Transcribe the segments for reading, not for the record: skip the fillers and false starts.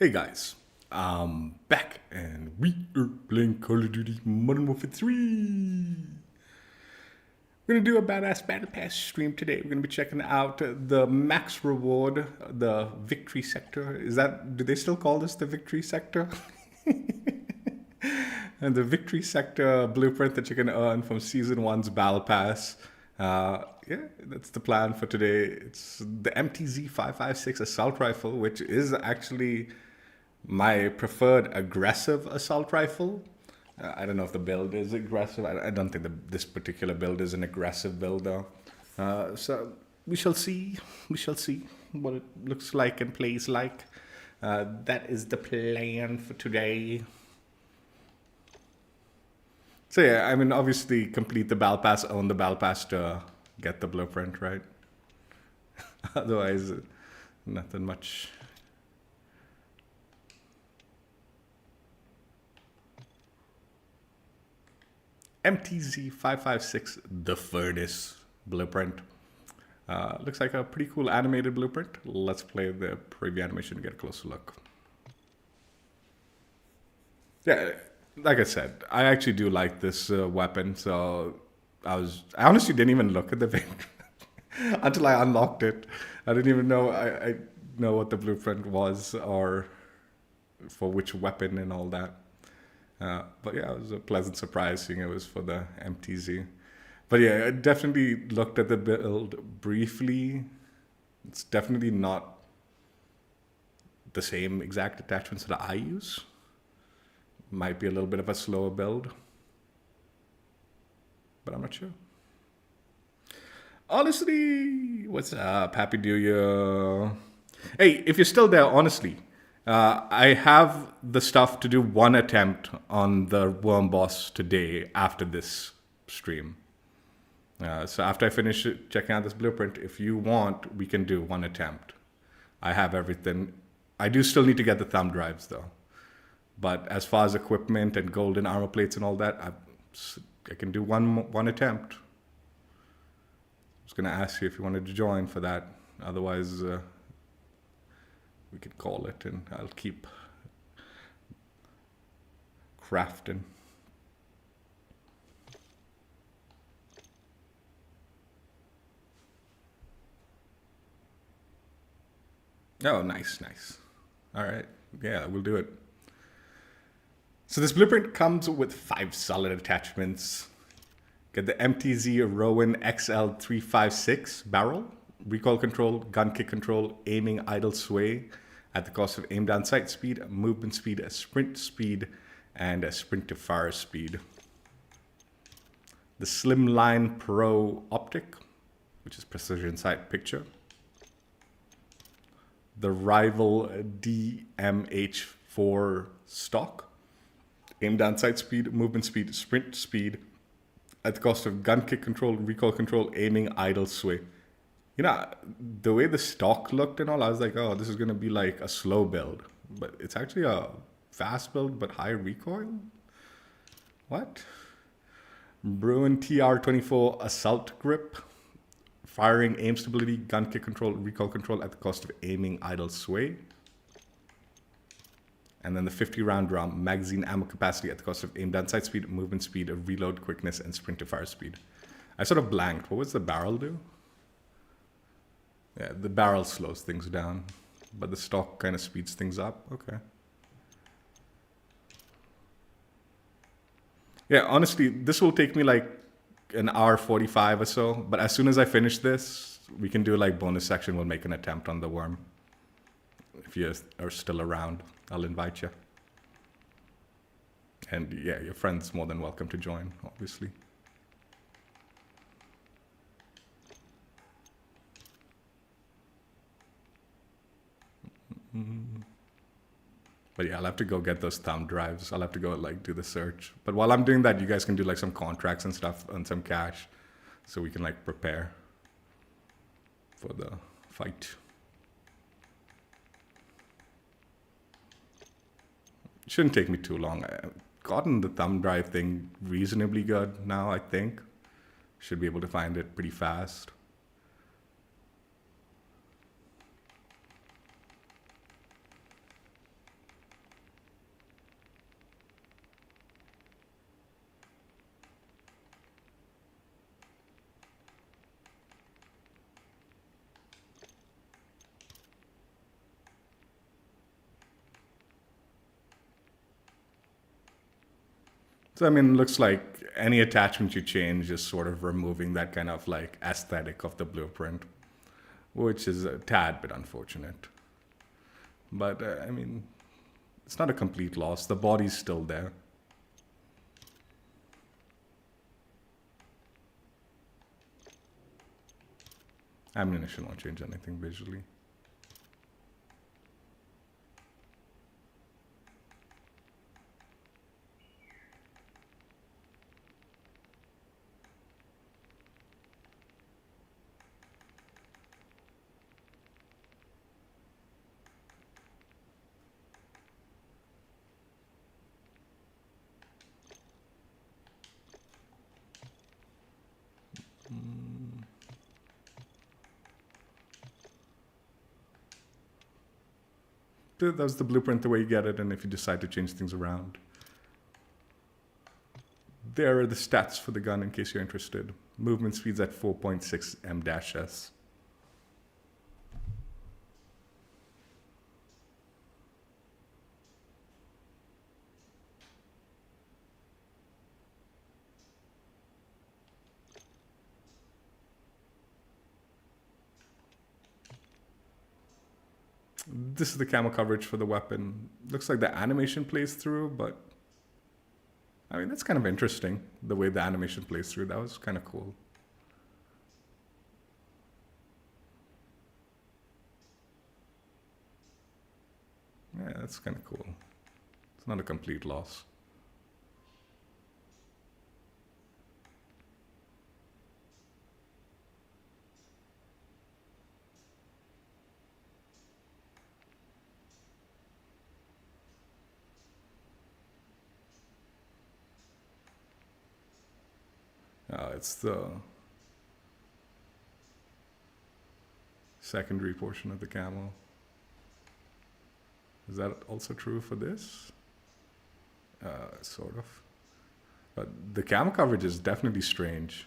Hey guys, I'm back and we are playing Call of Duty Modern Warfare 3. We're gonna do a badass battle pass stream today. We're gonna be checking out the max reward, the victory sector. Do they still call this the victory sector? And the victory sector blueprint that you can earn from season one's battle pass. Yeah, that's the plan for today. It's the MTZ-556 assault rifle, which is actually my preferred aggressive assault rifle. I don't know if the build is aggressive. I don't think this particular build is an aggressive build though. So we shall see. We shall see what it looks like and plays like. That is the plan for today. So yeah, I mean, obviously complete the battle pass, own the battle pass to get the blueprint, right? Otherwise, nothing much. MTZ-556 The Furnace blueprint. Looks like a pretty cool animated blueprint. Let's play the preview animation to get a closer look. Yeah, like I said, I actually do like this weapon. So I honestly didn't even look at the video until I unlocked it. I didn't even know I know what the blueprint was or for which weapon and all that. But yeah, it was a pleasant surprise seeing it was for the MTZ. But yeah, I definitely looked at the build briefly. It's definitely not the same exact attachments that I use. Might be a little bit of a slower build, but I'm not sure. Honestly, what's up? Happy New Year. Hey, if you're still there, honestly, I have the stuff to do one attempt on the worm boss today after this stream. So after I finish checking out this blueprint, if you want, we can do one attempt. I have everything. I do still need to get the thumb drives though. But as far as equipment and golden armor plates and all that, I can do one attempt. I was going to ask you if you wanted to join for that. Otherwise, we could call it and I'll keep crafting. Oh, nice. All right. Yeah, we'll do it. So this blueprint comes with 5 solid attachments. Get the MTZ Rowan XL356 barrel, recoil control, gun kick control, aiming idle sway at the cost of aim down sight speed, movement speed, sprint speed, and a sprint to fire speed. The Slimline Pro optic, which is precision sight picture. The Rival DMH4 stock, aim down sight speed, movement speed, sprint speed, at the cost of gun kick control, recoil control, aiming, idle sway. You know, the way the stock looked and all, I was like, oh, this is going to be like a slow build. But it's actually a fast build, but high recoil? What? Bruin TR24 assault grip. Firing, aim stability, gun kick control, recoil control at the cost of aiming, idle sway. And then the 50-round drum, magazine ammo capacity at the cost of aim down sight speed, movement speed, reload quickness, and sprint to fire speed. I sort of blanked. What was the barrel do? Yeah, the barrel slows things down, but the stock kind of speeds things up. Okay. Yeah, honestly, this will take me like an hour 45 or so, but as soon as I finish this, we can do like bonus section. We'll make an attempt on the worm. If you are still around, I'll invite you. And yeah, your friend's more than welcome to join, obviously. But yeah, I'll have to go get those thumb drives. I'll have to go like do the search. But while I'm doing that, you guys can do like some contracts and stuff, earn some cash, so we can like prepare for the fight. Shouldn't take me too long. I've gotten the thumb drive thing reasonably good now, I think. Should be able to find it pretty fast. So I mean, it looks like any attachment you change is sort of removing that kind of like aesthetic of the blueprint, which is a tad bit unfortunate. But I mean, it's not a complete loss. The body's still there. Ammunition won't change anything visually. That's the blueprint the way you get it, and if you decide to change things around. There are the stats for the gun in case you're interested. Movement speeds at 4.6 m-s. This is the camo coverage for the weapon. Looks like the animation plays through, but I mean, that's kind of interesting, the way the animation plays through. That was kind of cool. Yeah, that's kind of cool. It's not a complete loss. It's the secondary portion of the camo. Is that also true for this? Sort of. But the camo coverage is definitely strange.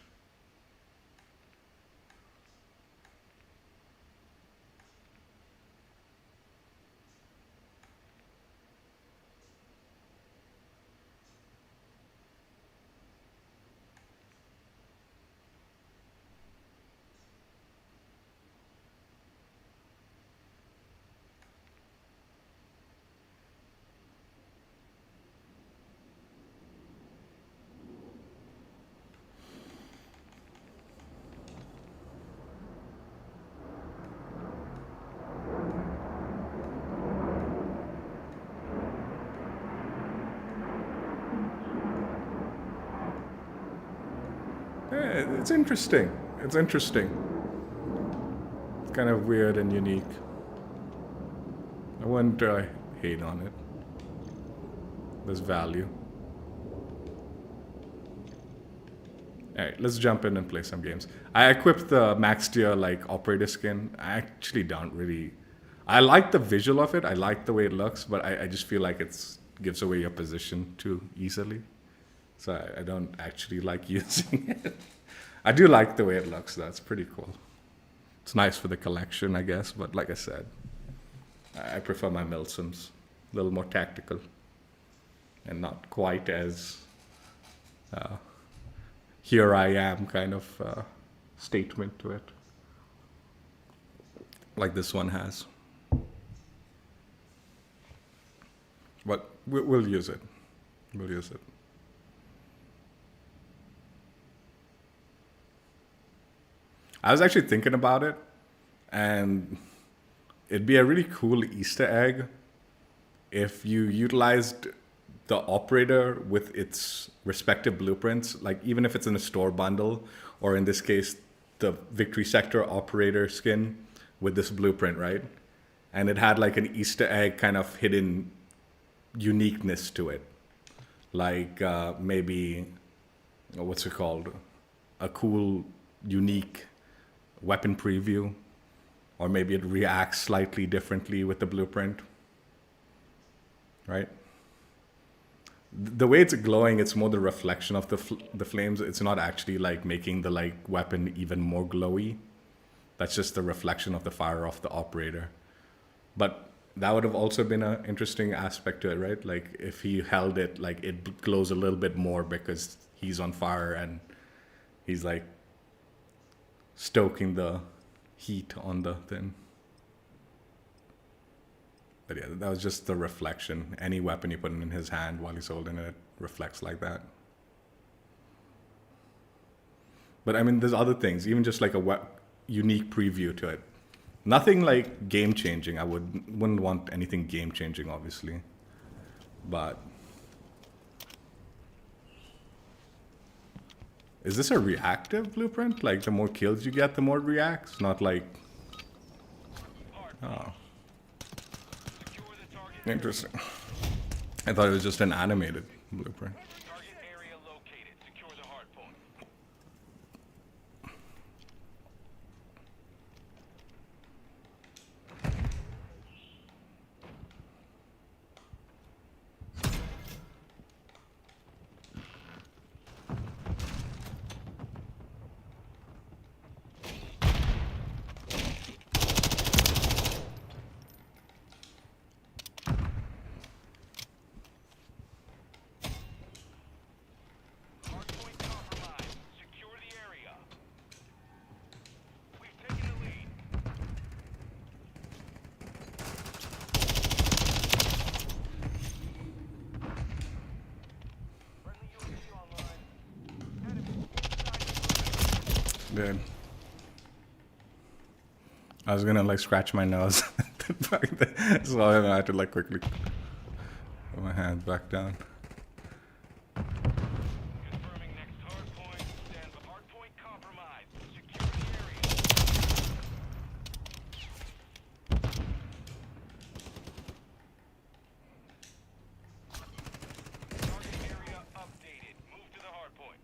It's interesting. It's interesting. It's kind of weird and unique. I wouldn't hate on it. There's value. Alright, let's jump in and play some games. I equipped the max tier like operator skin. I actually don't really... I like the visual of it. I like the way it looks, but I just feel like it gives away your position too easily. So I don't actually like using it. I do like the way it looks, though. It's pretty cool. It's nice for the collection, I guess, but like I said, I prefer my Milsims. A little more tactical and not quite as here I am kind of statement to it, like this one has. But we'll use it. We'll use it. I was actually thinking about it, and it'd be a really cool Easter egg if you utilized the operator with its respective blueprints, like even if it's in a store bundle, or in this case, the Victory Sector operator skin with this blueprint, right? And it had like an Easter egg kind of hidden uniqueness to it. Like maybe, what's it called? A cool, unique weapon preview, or maybe it reacts slightly differently with the blueprint, right? The way it's glowing, it's more the reflection of the flames. It's not actually like making the like weapon even more glowy. That's just the reflection of the fire of the operator. But that would have also been an interesting aspect to it, right? Like if he held it, like it glows a little bit more because he's on fire and he's like stoking the heat on the thing. But yeah, that was just the reflection. Any weapon you put in his hand while he's holding it reflects like that. But I mean, there's other things, even just like a unique preview to it. Nothing like game changing. I wouldn't want anything game changing, obviously. But is this a reactive blueprint? Like the more kills you get, the more it reacts? Not like... Oh. Interesting. I thought it was just an animated blueprint. Good. I was gonna like scratch my nose, so I had to like quickly put my hands back down. Confirming next hard point. Stand by. Hard point compromised. Secure the area. Target area updated. Move to the hard point.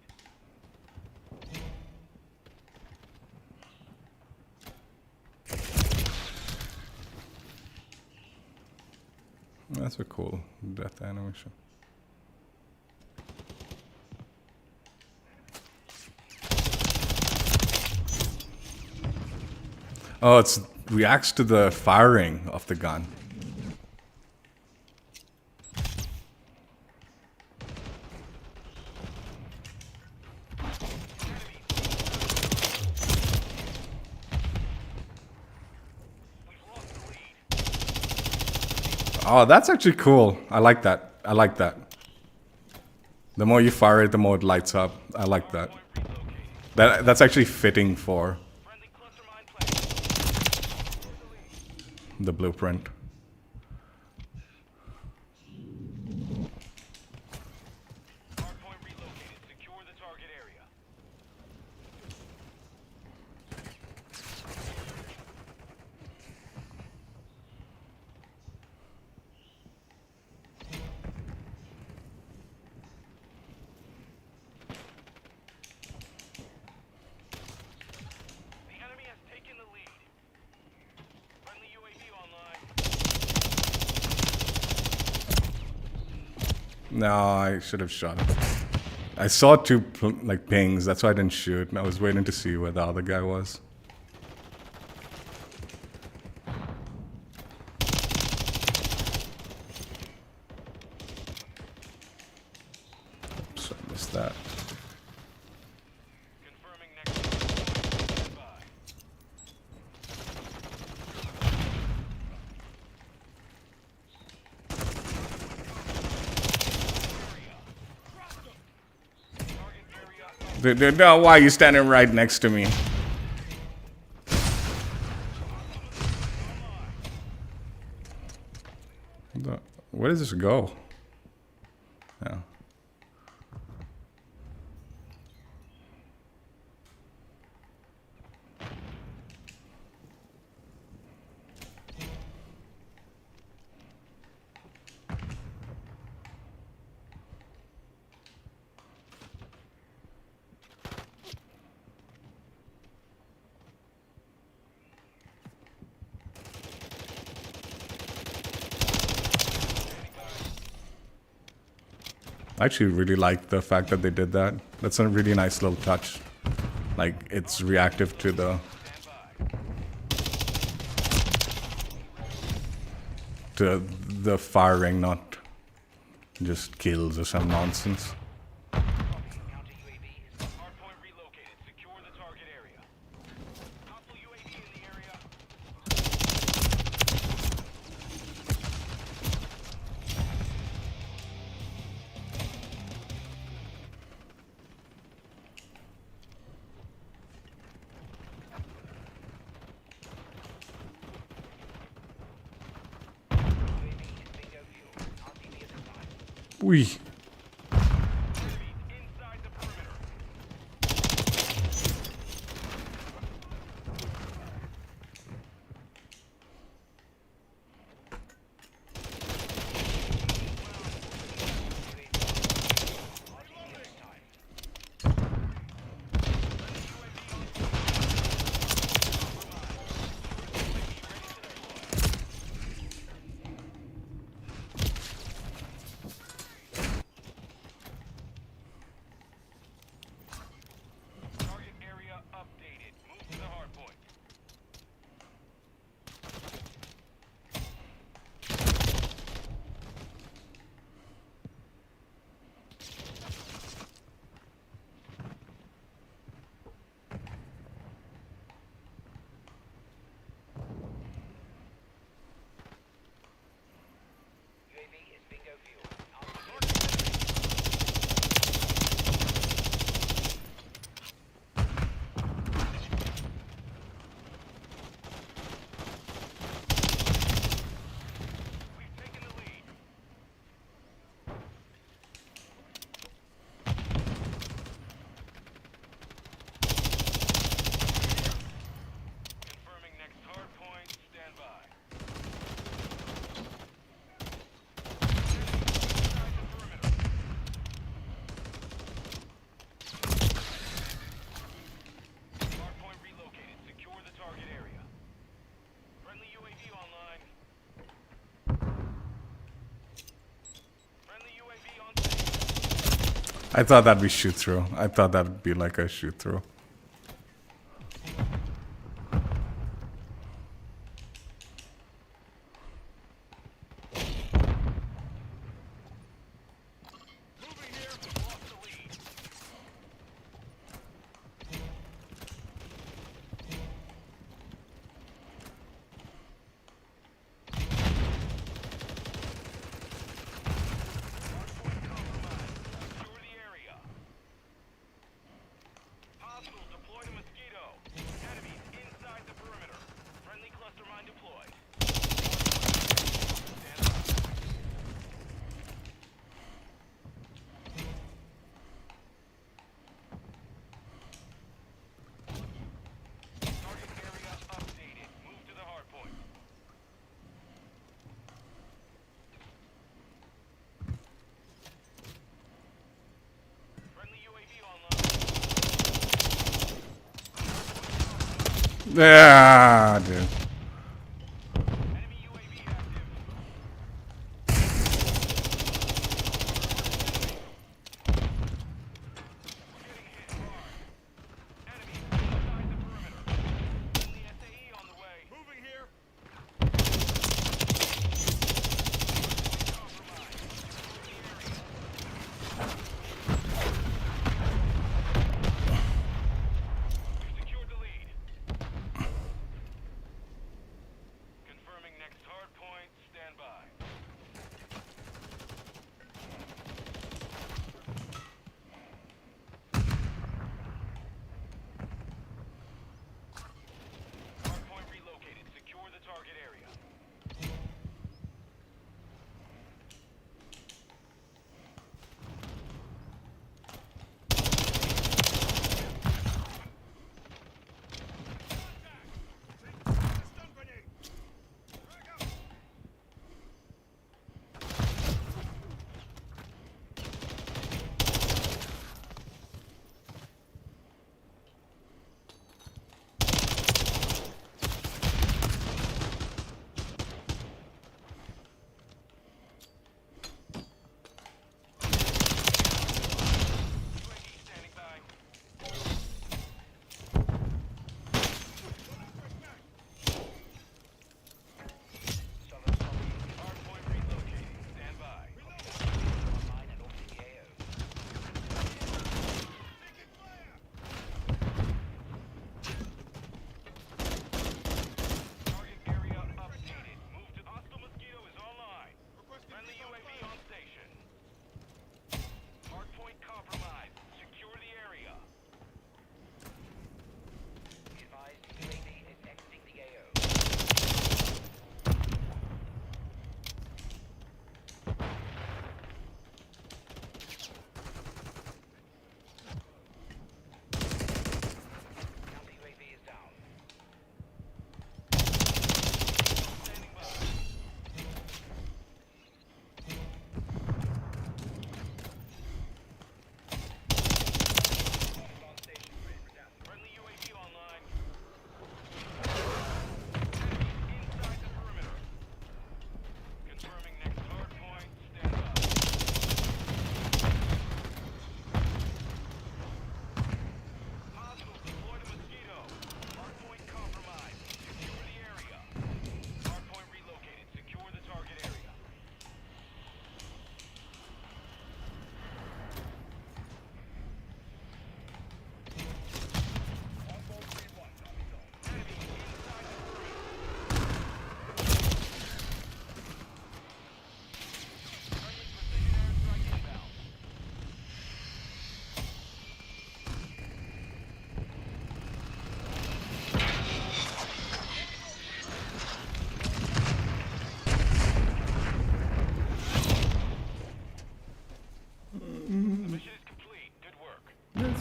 That's a cool death animation. Oh, it reacts to the firing of the gun. Oh, that's actually cool. I like that. I like that. The more you fire it, the more it lights up. I like that. That's actually fitting for the blueprint. Hardpoint relocated. Secure the target area. The enemy has taken the lead. Friendly UAV online. No, I should have shot it. I saw two like pings. That's why I didn't shoot. I was waiting to see where the other guy was. Oops, I missed that. Confirming next stand by. No, why are you standing right next to me? Where does this go? Yeah. I actually really like the fact that they did that. That's a really nice little touch. Like, it's reactive to the... the firing, not just kills or some nonsense. Counter UAV is hardpoint relocated. Secure the target area. Hostile UAV in the area. Ui. Enemies inside the perimeter. Target area updated. Move to the hardpoint. UAV is bingo fuel. We've taken the lead. Confirming next hardpoint. Stand by. Inside the perimeter. Hardpoint relocated. Secure the target area. Friendly UAV online. Friendly UAV on station. I thought that'd be shoot through. I thought that'd be like a shoot through. Moving here. We've lost the lead. Hardpoint compromised. Secure the area. Hostiles deployed a mosquito. Enemies inside the perimeter. Friendly cluster mine deployed. Stand by. Target area updated. Move to the hardpoint. Friendly UAV online. Yeah, dude. Enemy UAV active. Getting hit hard. Enemies inside the perimeter. Friendly SAE on the way. Moving here. Compromised. Secure the area. We've secured the lead.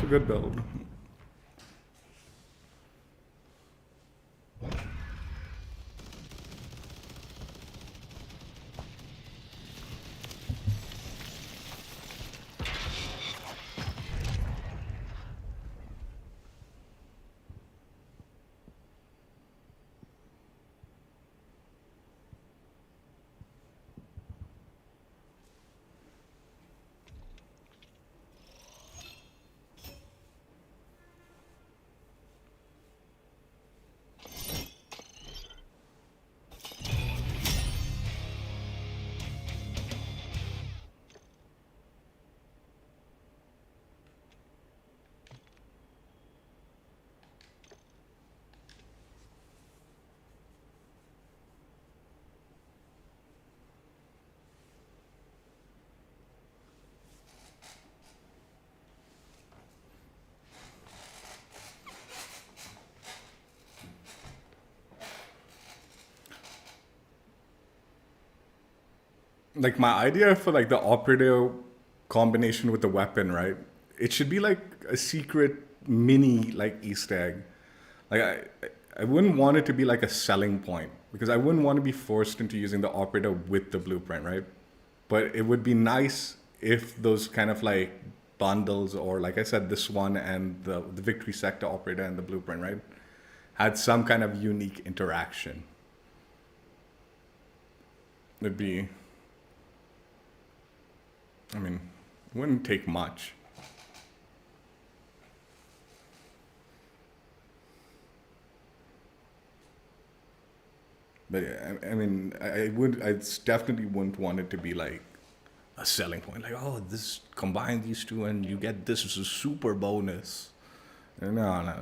good build. Like my idea for like the operative combination with the weapon, right? It should be like a secret mini like Easter egg. Like I wouldn't want it to be like a selling point because I wouldn't want to be forced into using the operative with the blueprint, right? But it would be nice if those kind of like bundles, or like I said, this one and the victory sector operator and the blueprint, right, had some kind of unique interaction. It'd be, I mean, it wouldn't take much. But yeah, I mean, I definitely wouldn't want it to be like a selling point. Like, oh, this combine these two and you get this as a super bonus. No.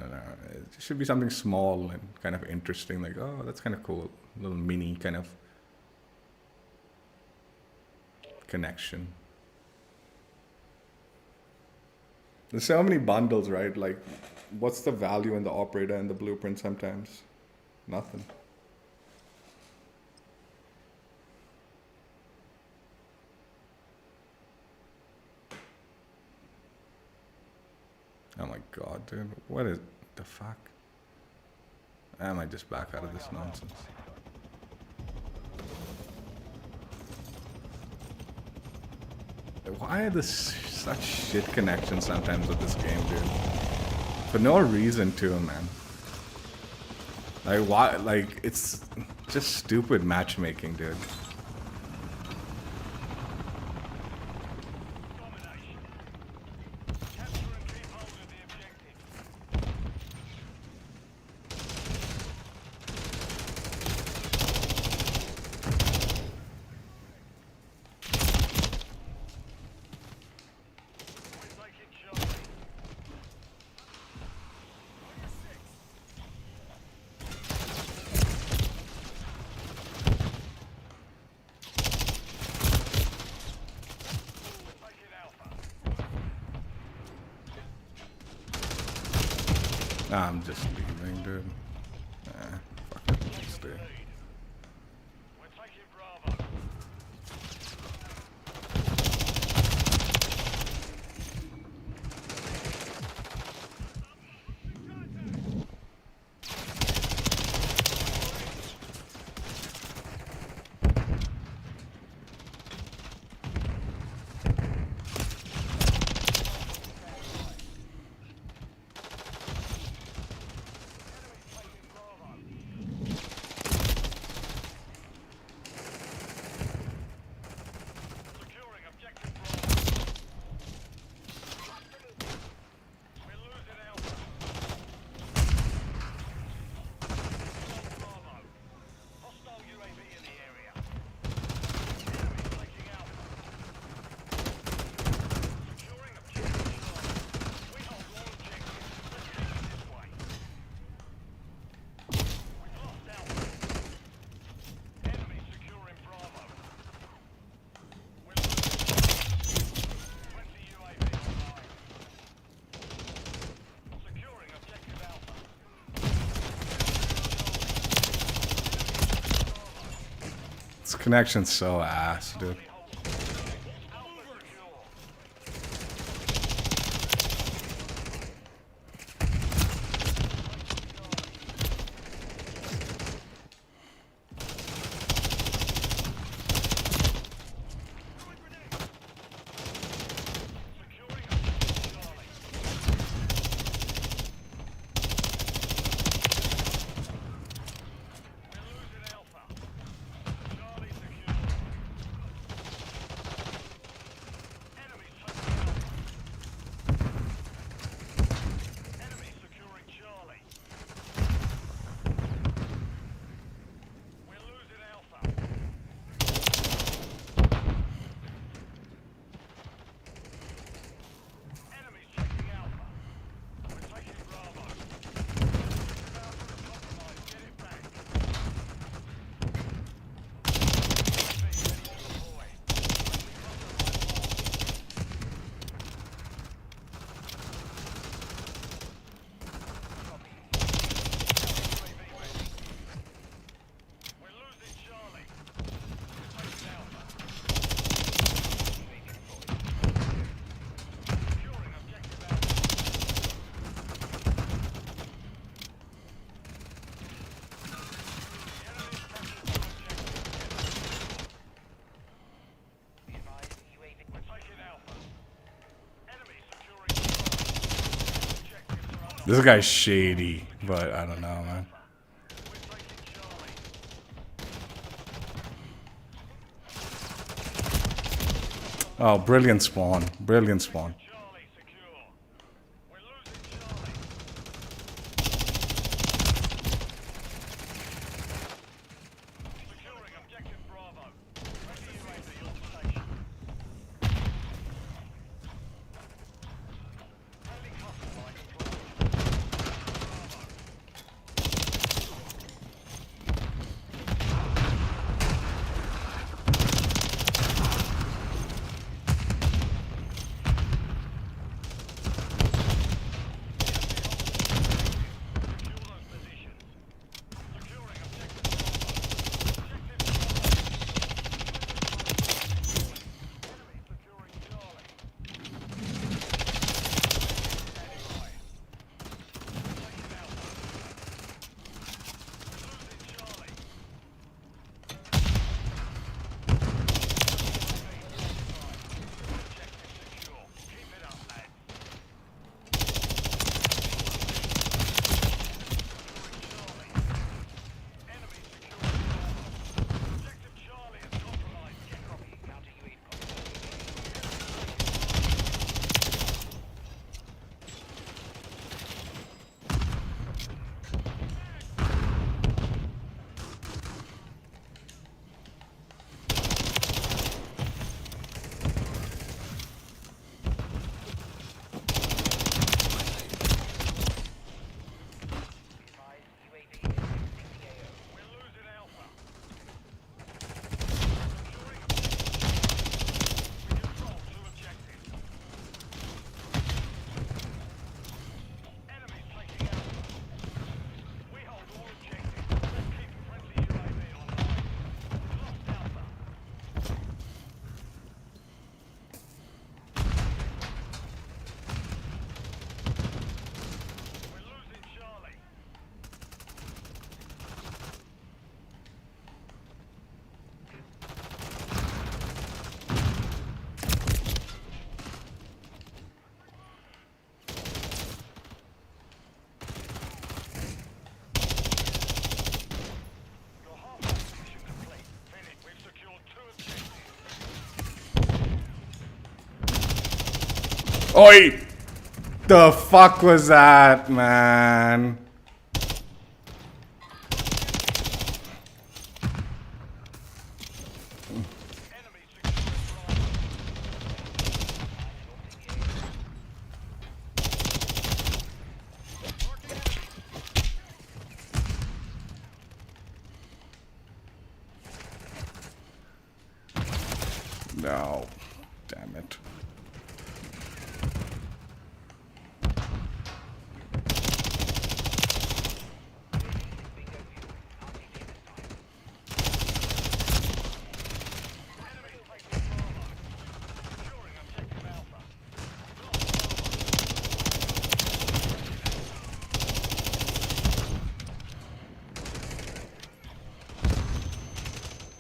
It should be something small and kind of interesting. Like, oh, that's kind of cool. A little mini kind of connection. There's so many bundles, right? Like, what's the value in the operator and the blueprint sometimes? Nothing. Oh my god, dude. What is the fuck? I might just back out of this nonsense. Why are there such shit connections sometimes with this game, dude? For no reason to, man. Like, why? Like, it's just stupid matchmaking, dude. I'm just leaving, dude. Fuck it, I'll stay. We're taking Bravo. Securing objective Bravo. We're losing Alpha. Bravo. Hostile UAV in the area. Enemy taking Alpha. Securing objective Bravo. We hold all objectives. Let's take it this way. We've lost Alpha. Enemy securing Bravo. We're losing 20 UAV online. Securing objective Alpha. This connection's so ass, dude. Alpha secure. This guy's shady, but I don't know, man. Oh, brilliant spawn. Brilliant spawn. Charlie secure. We're losing Charlie. Securing objective Bravo. Ready UAV on station. Friendly cluster strike approach. Secure those positions. Securing objective Enemy securing Charlie. Standing by. Taking Alpha. Losing Charlie. Objective secure. Keep it up, lads. Enemy securing Objective Charlie is compromised. Copy. Counter UAV. We're losing Alpha. Securing We control two objectives. Enemies taking Alpha. We hold all objectives. Let's keep friendly UAV online. We've lost Alpha. We're losing Charlie. Your half-life mission complete. Finished. We've secured two objectives. Oi! The fuck was that, man? Enemy securing Bravo. Marking enemy. No. Damn it. Enemy taking Bravo. Securing objective Alpha.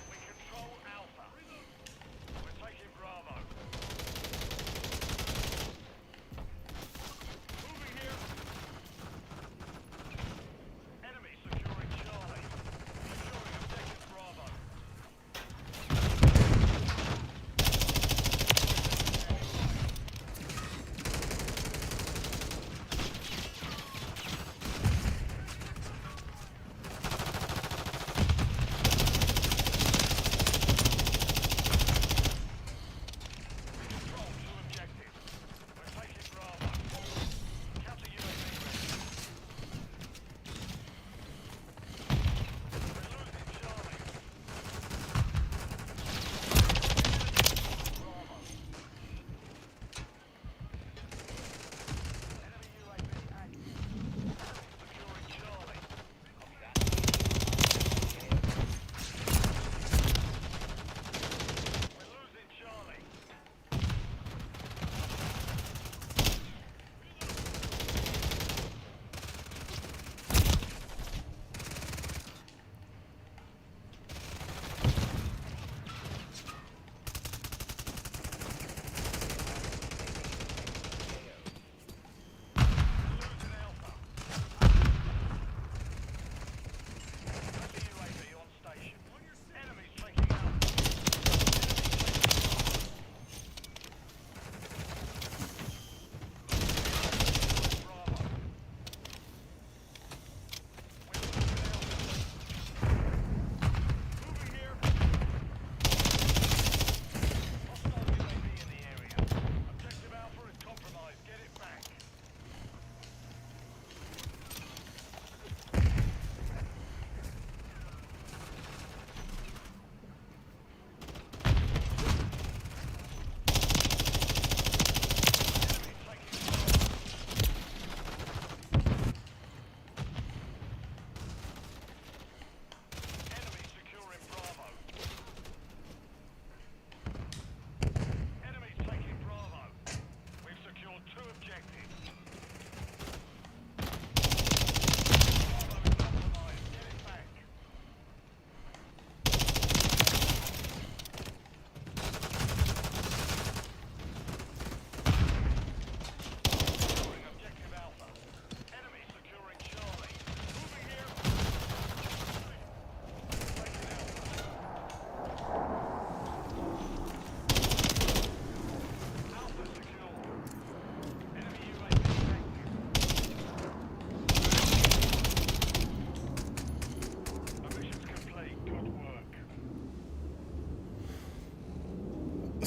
We control Alpha. We're taking Bravo.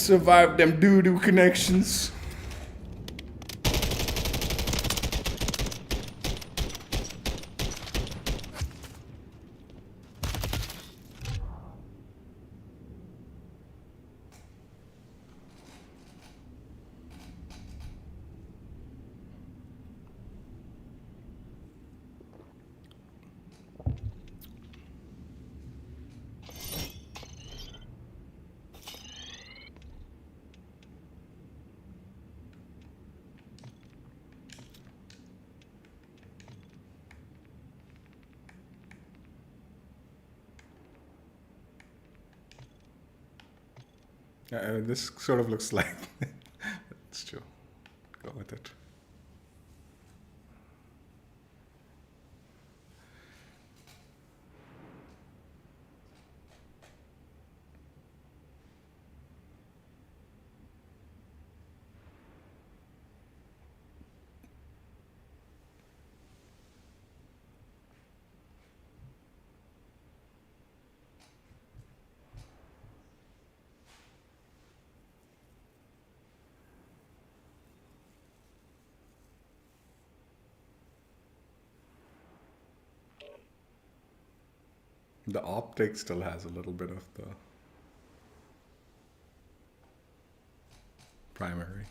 Survive them doo-doo connections. This sort of looks like it's true. Go with it. The optic still has a little bit of the primary.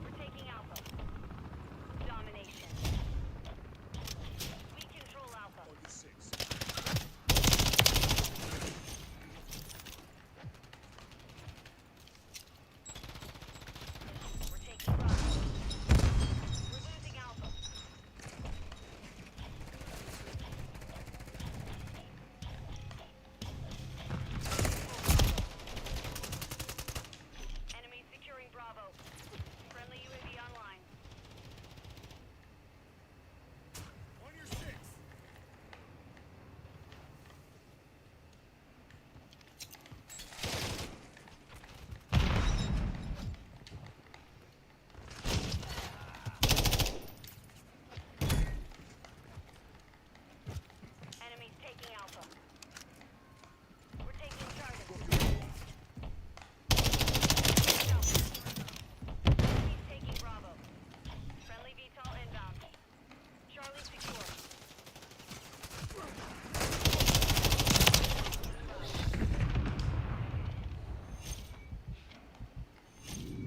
We're taking Alpha. Domination. We control Alpha. We're taking Bravo. We're losing Alpha. Enemy securing Bravo. Friendly UAV online. On your six. Enemies taking Alpha. We're taking Charlie. Enemies taking Bravo. Friendly VTOL inbound. Charlie secure.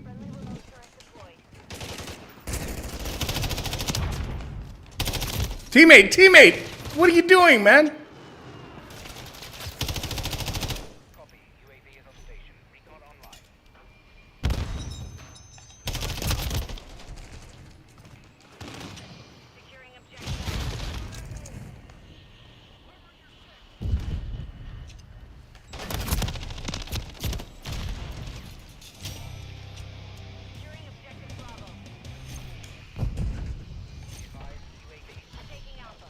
Friendly remote turret deployed. Teammate! What are you doing, man? Copy. UAV is on station. Recon online. Securing objective. Securing objective Bravo. Advise UAV. We're taking Alpha.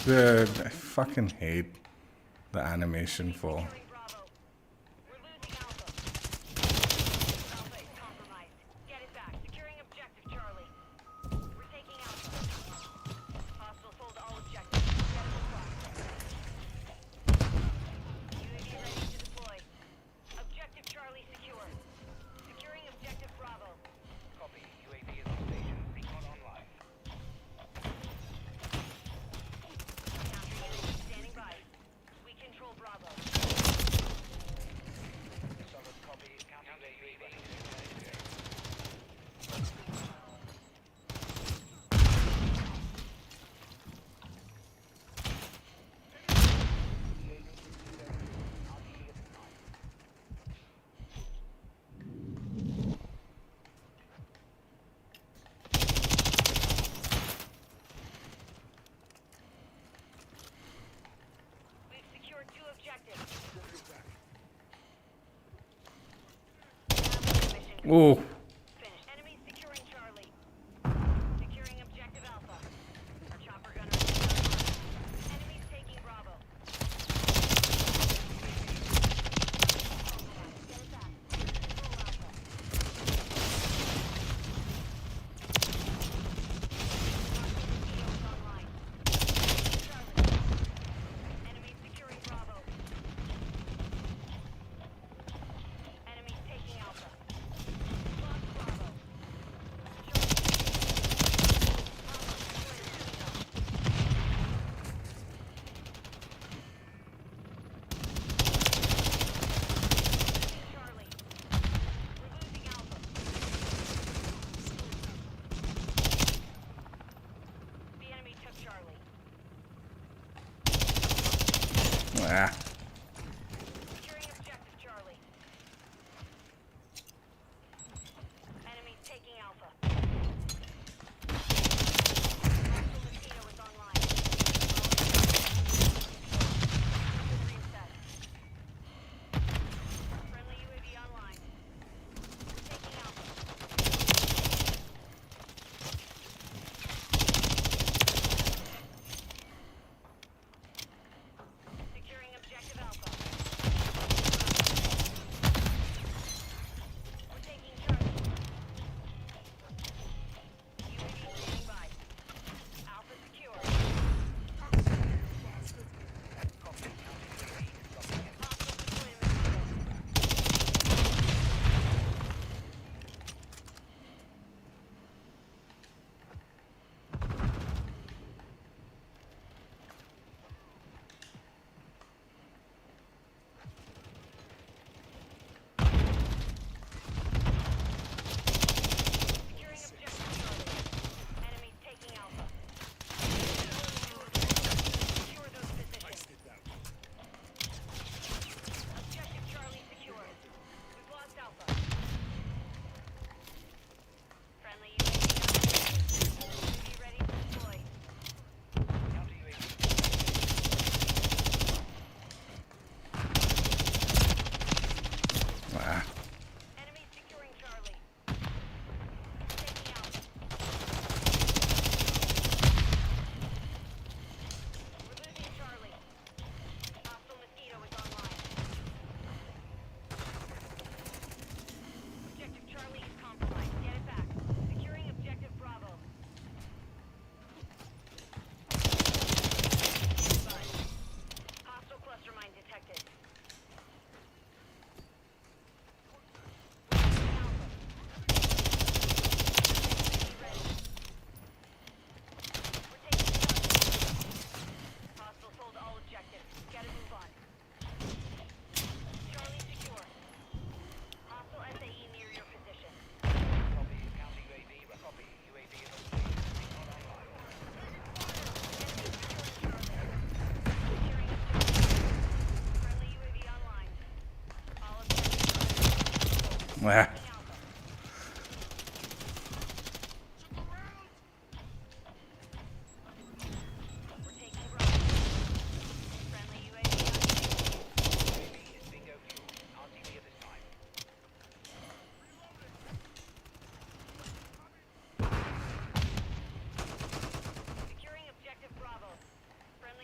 Dude, I fucking hate the animation for. Securing Bravo. We're losing Alpha. Alpha is compromised. Get it back. Securing objective Charlie. We're taking Alpha. Hostiles hold all objectives. Get it across. UAV ready to deploy. Objective Charlie secure. Securing objective Bravo. Copy. UAV is on station. Recon online. Counter UAV standing by. We control Bravo. Solid copy. Counter UAV. We've secured 2 objectives. Mission Oh, finished. Enemy securing Charlie. Securing objective Alpha. Our chopper gunner. Enemies taking Bravo. Get it back. Control Alpha. Mosquitoes online. Charlie. Enemies securing Bravo. Enemies taking Alpha. Lost Bravo. Charlie. We're losing Alpha. The enemy took Charlie. ah. Securing objective Charlie. Enemies taking Alpha. Hostile mosquito is online. Reset. Friendly UAV online. We're taking Alpha. Securing objective Alpha. We're taking Charlie. UAV standing by. Alpha secure. Hostile deployment. Securing objective Charlie. Enemies taking Alpha. Secure those positions. Objective Charlie secure. We've lost Alpha. Friendly UAV ready to deploy. Counter UAV. Ah. Enemy securing Charlie. Taking Alpha. We're losing Charlie. Hostile mosquito is online. Objective Charlie is compromised. Get it back. Securing objective Bravo. Hostile cluster mine detected. Hostiles hold all objectives. Gotta move on. Charlie secure. Hostile SAE near your position. Copy. Counter UAV. Copy. UAV is on station. Recon online. Enemy securing Charlie. Securing objective. Friendly UAV online. All objectives. Ah. Taking Alpha. We're taking Bravo. Friendly UAV on UAV is bingo fuel. RTV at this time. Securing objective Bravo. Friendly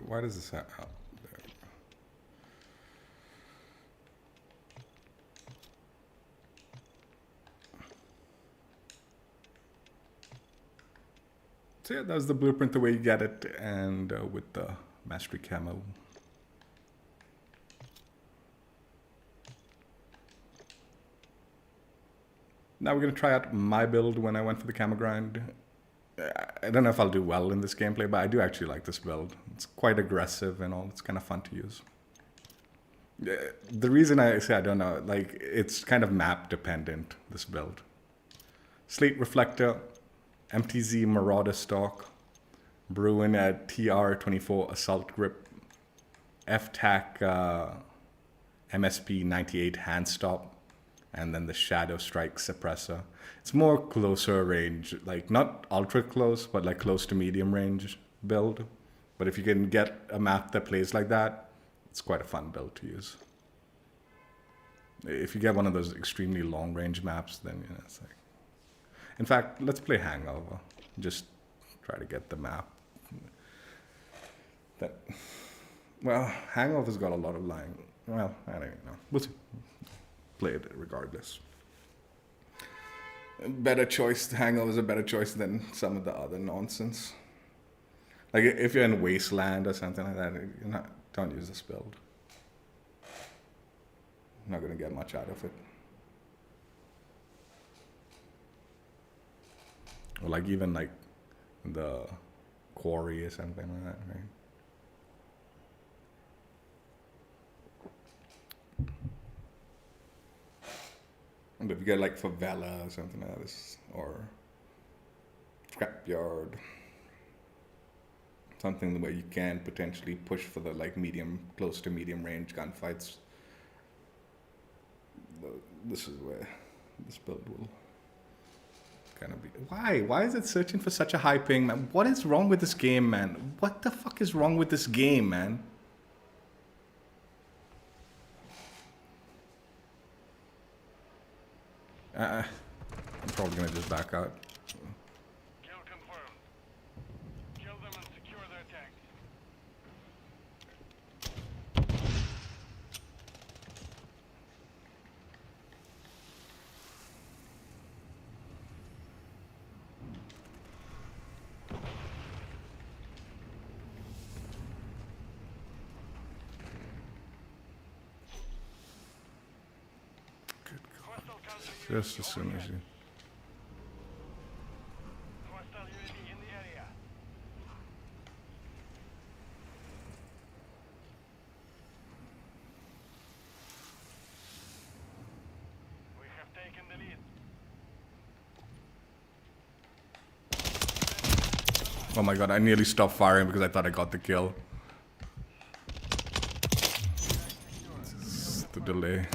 Why does this have? Oh, there we go. So yeah, that was the blueprint, the way you get it, and with the mastery camo. Now we're gonna try out my build when I went for the camo grind. I don't know if I'll do well in this gameplay, but I do actually like this build. It's quite aggressive and all. It's kind of fun to use. The reason I say I don't know, like, it's kind of map dependent, this build. Slate Reflector, MTZ Marauder stock, Bruin at TR24 Assault Grip, F-Tac MSP 98 hand stop, and then the Shadow Strike suppressor. It's more closer range, like not ultra close, but like close to medium range build. But if you can get a map that plays like that, it's quite a fun build to use. If you get one of those extremely long range maps, then you know, it's like. In fact, let's play Hangover. Just try to get the map. That, well, Hangover's got a lot of lying. Well, I don't even know. We'll see. Play it regardless. Better choice. Hangover's a better choice than some of the other nonsense. Like if you're in Wasteland or something like that, don't use this build. You're not gonna get much out of it. Or like even like the Quarry or something like that, right? And if you get like Favela or something like this, or Scrapyard, something where you can potentially push for the like medium, close to medium range gunfights. This is where this build will kind of be. Why is it searching for such a high ping, man? What is wrong with this game, man? What the fuck is wrong with this game, man? I'm probably gonna just back out. Kill confirmed. Kill them and secure their tank. Hostile counter Just as soon as you. Hostile UAV in the area. We have taken the lead. Oh my god, I nearly stopped firing because I thought I got the kill. It's the delay.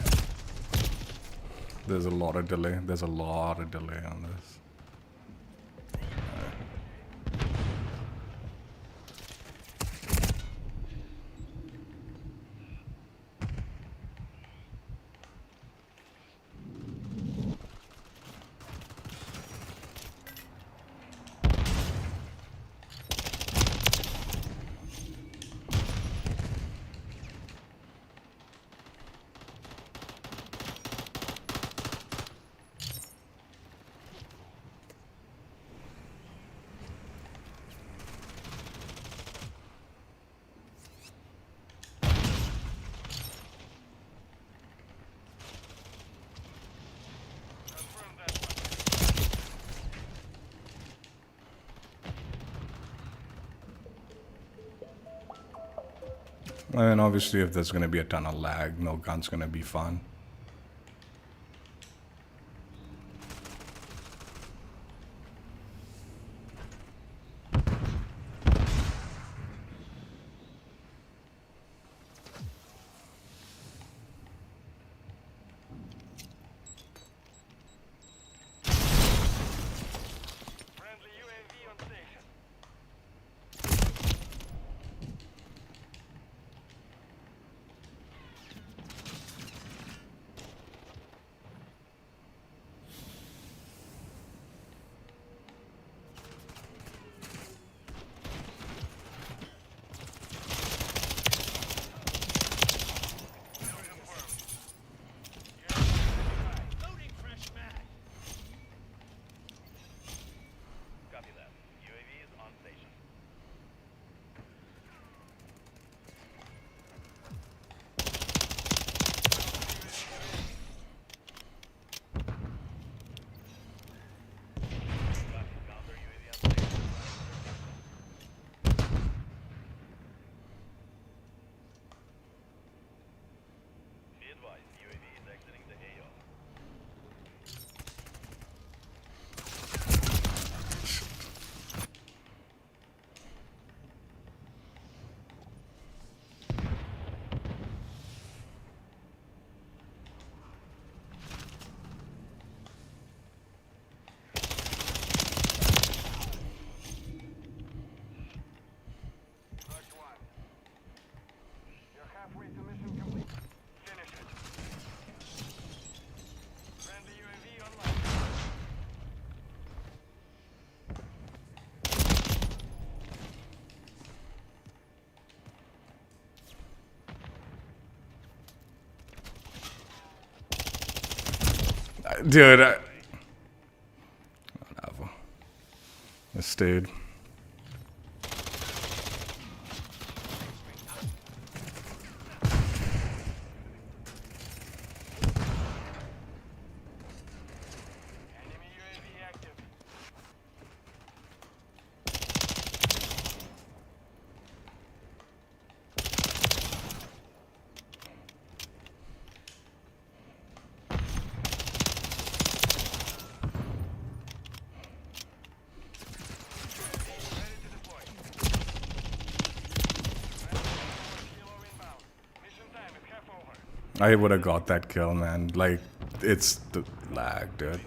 There's a lot of delay. There's a lot of delay on this. Confirm that And obviously if there's gonna be a ton of lag, no gun's gonna be fun. friendly UAV on station. You're halfway to mission complete. Finish it. Friendly UAV online. Dude, whatever. This dude. Enemy UAV active. Ready to deploy. Kilo inbound. Mission time is half over. I would have got that kill, man. Like, it's the lag, dude.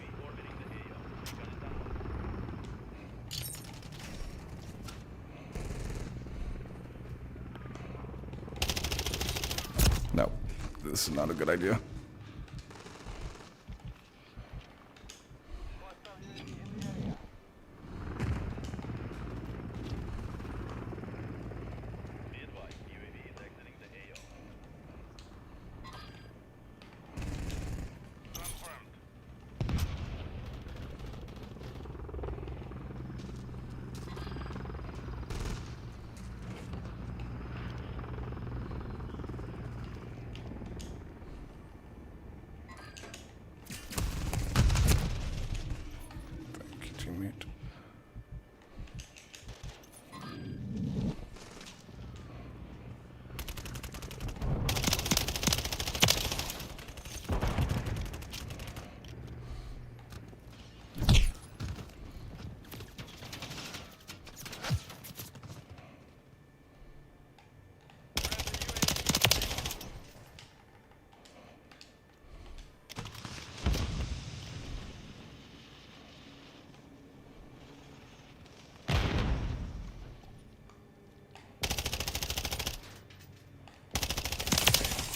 No, this is not a good idea. Hostile UAV in the area. Confirmed. Thank you, teammate.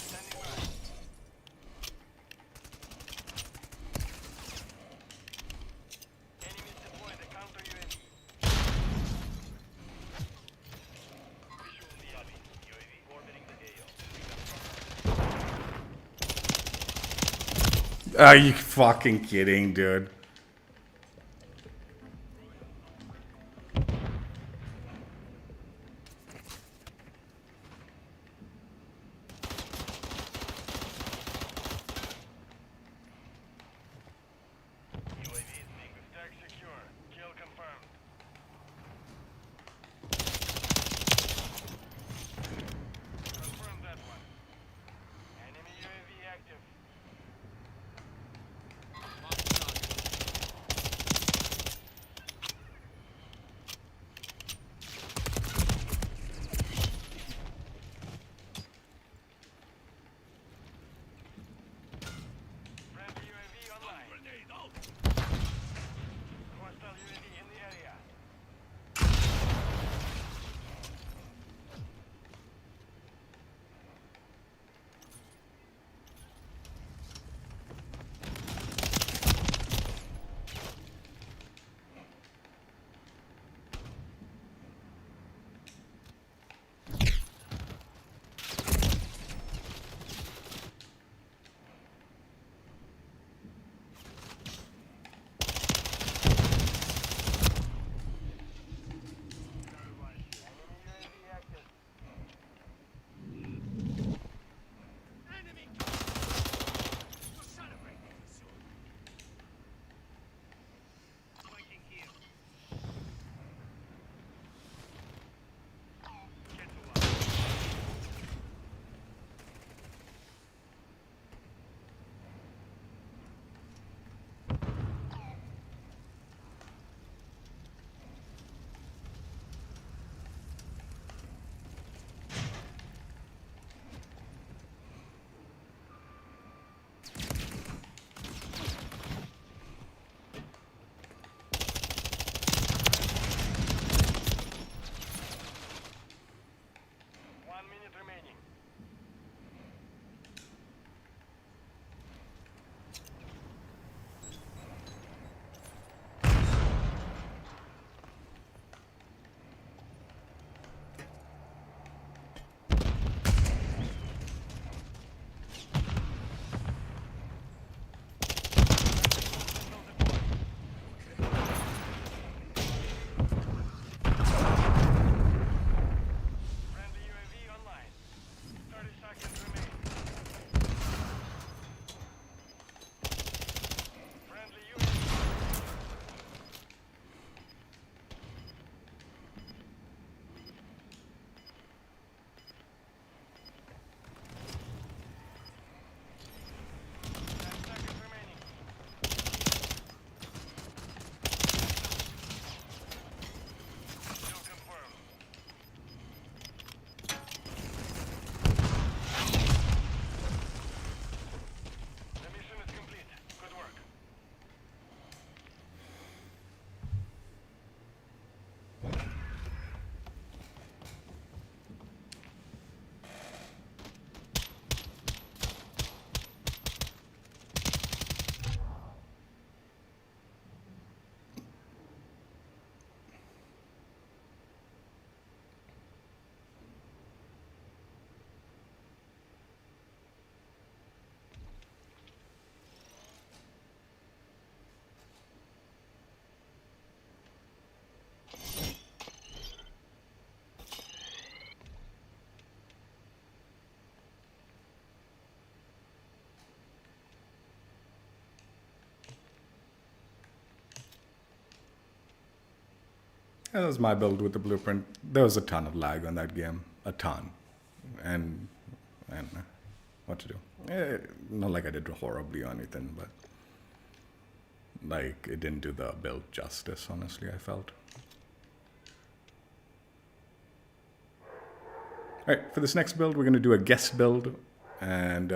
Standing by. Enemies deploy the counter UAV. Are you fucking kidding, dude? Stack secure. Kill confirmed. Confirm that one. Enemy UAV active. That was my build with the blueprint. There was a ton of lag on that game, a ton, and what to do. Not like I did horribly or anything, but like it didn't do the build justice. Honestly, I felt. All right, for this next build, we're going to do a guest build, and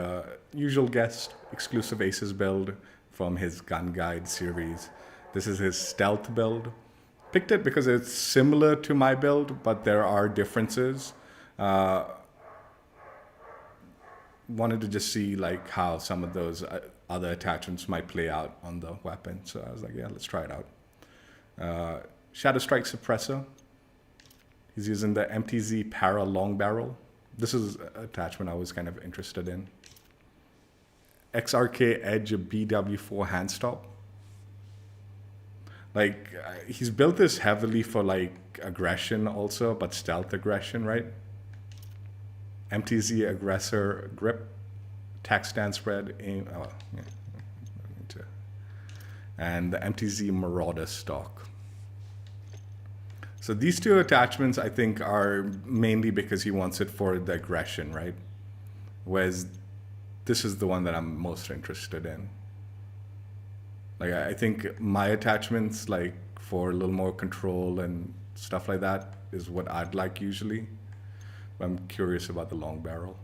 usual guest, Exclusive Aces build from his Gun Guide series. This is his stealth build. Picked it because it's similar to my build, but there are differences. Wanted to just see like how some of those other attachments might play out on the weapon. So I was like, yeah, let's try it out. Shadow Strike Suppressor. He's using the MTZ Para Long Barrel. This is an attachment I was kind of interested in. XRK Edge BW4 hand stop. Like, he's built this heavily for like aggression also, but stealth aggression, right? MTZ Aggressor Grip, Tack Stand Spread, aim, and the MTZ Marauder Stock. So these two attachments, I think, are mainly because he wants it for the aggression, right? Whereas this is the one that I'm most interested in. Like, I think my attachments, like, for a little more control and stuff like that is what I'd like usually. But I'm curious about the long barrel.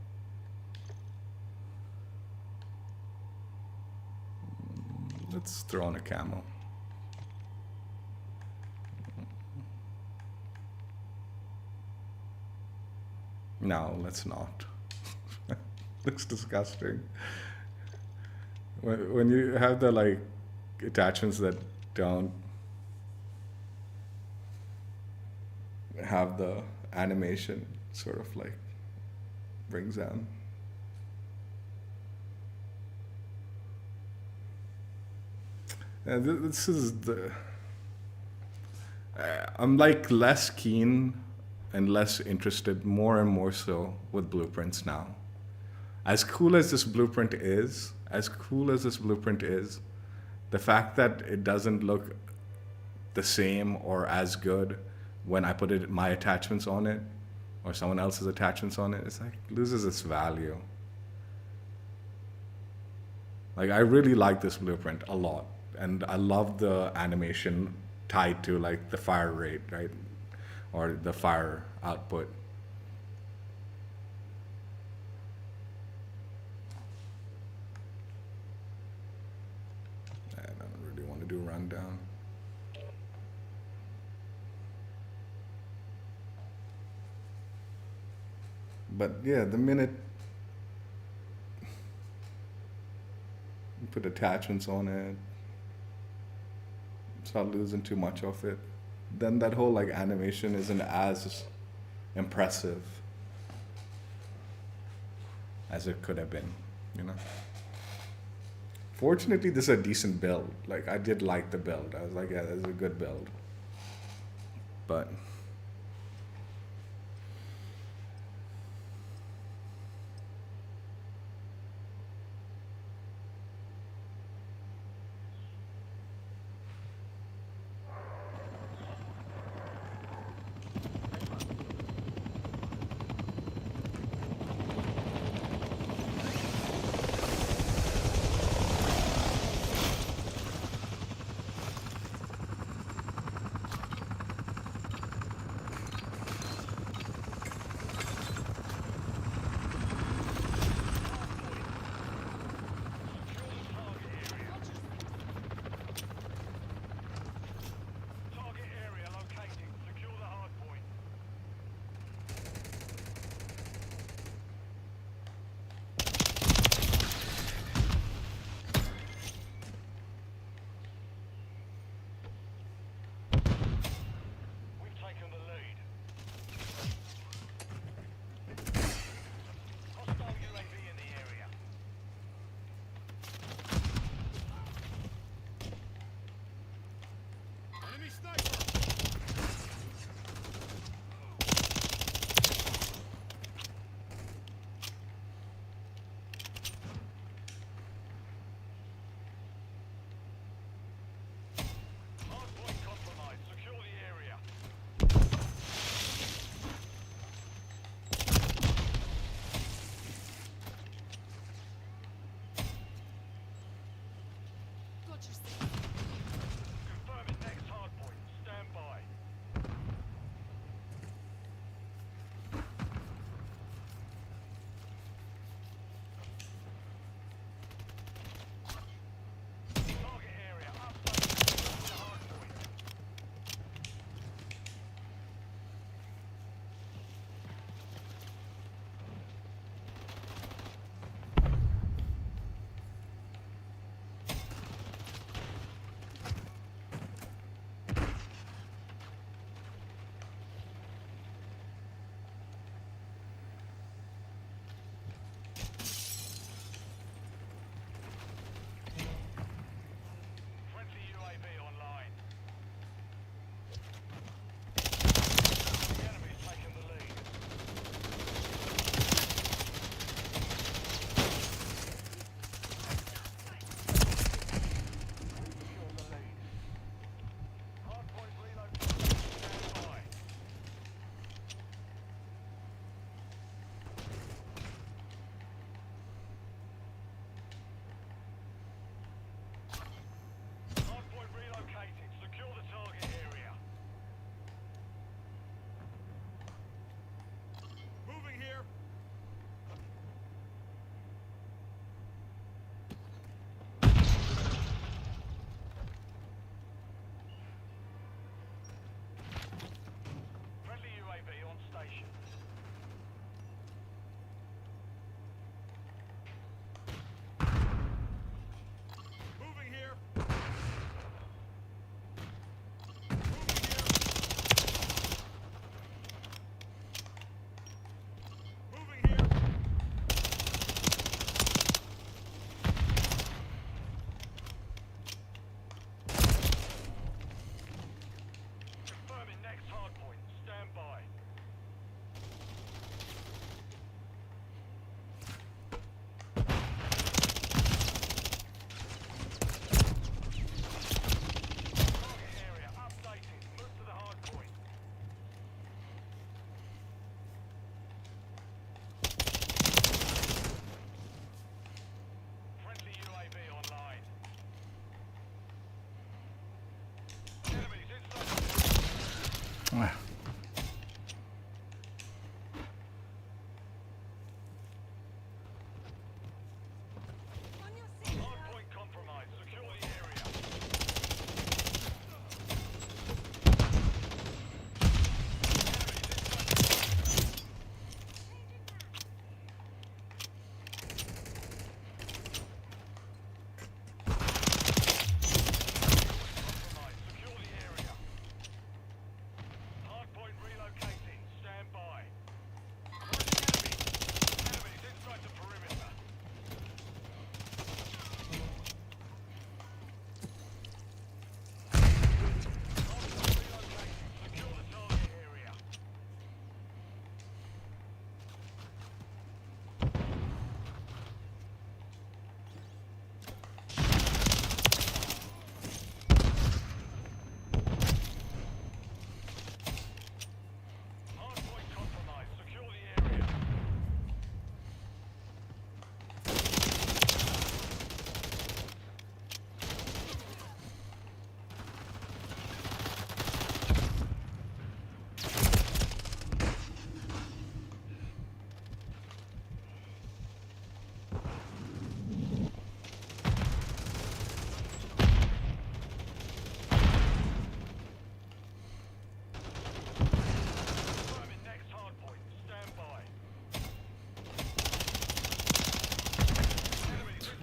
Let's throw on a camo. No, let's not. Looks disgusting. When you have the like attachments that don't have the animation, sort of like brings down. This is the. I'm like less keen and less interested, more and more so, with blueprints now. As cool as this blueprint is, the fact that it doesn't look the same or as good when I put my attachments on it or someone else's attachments on it, it's like it loses its value. Like, I really like this blueprint a lot, and I love the animation tied to like the fire rate, right? Or the fire output. I don't really want to do rundown. But yeah, the minute you put attachments on it, start losing too much of it, then that whole like animation isn't as impressive as it could have been, you know. Fortunately, this is a decent build. Like, I did like the build. I was like, yeah, this is a good build. But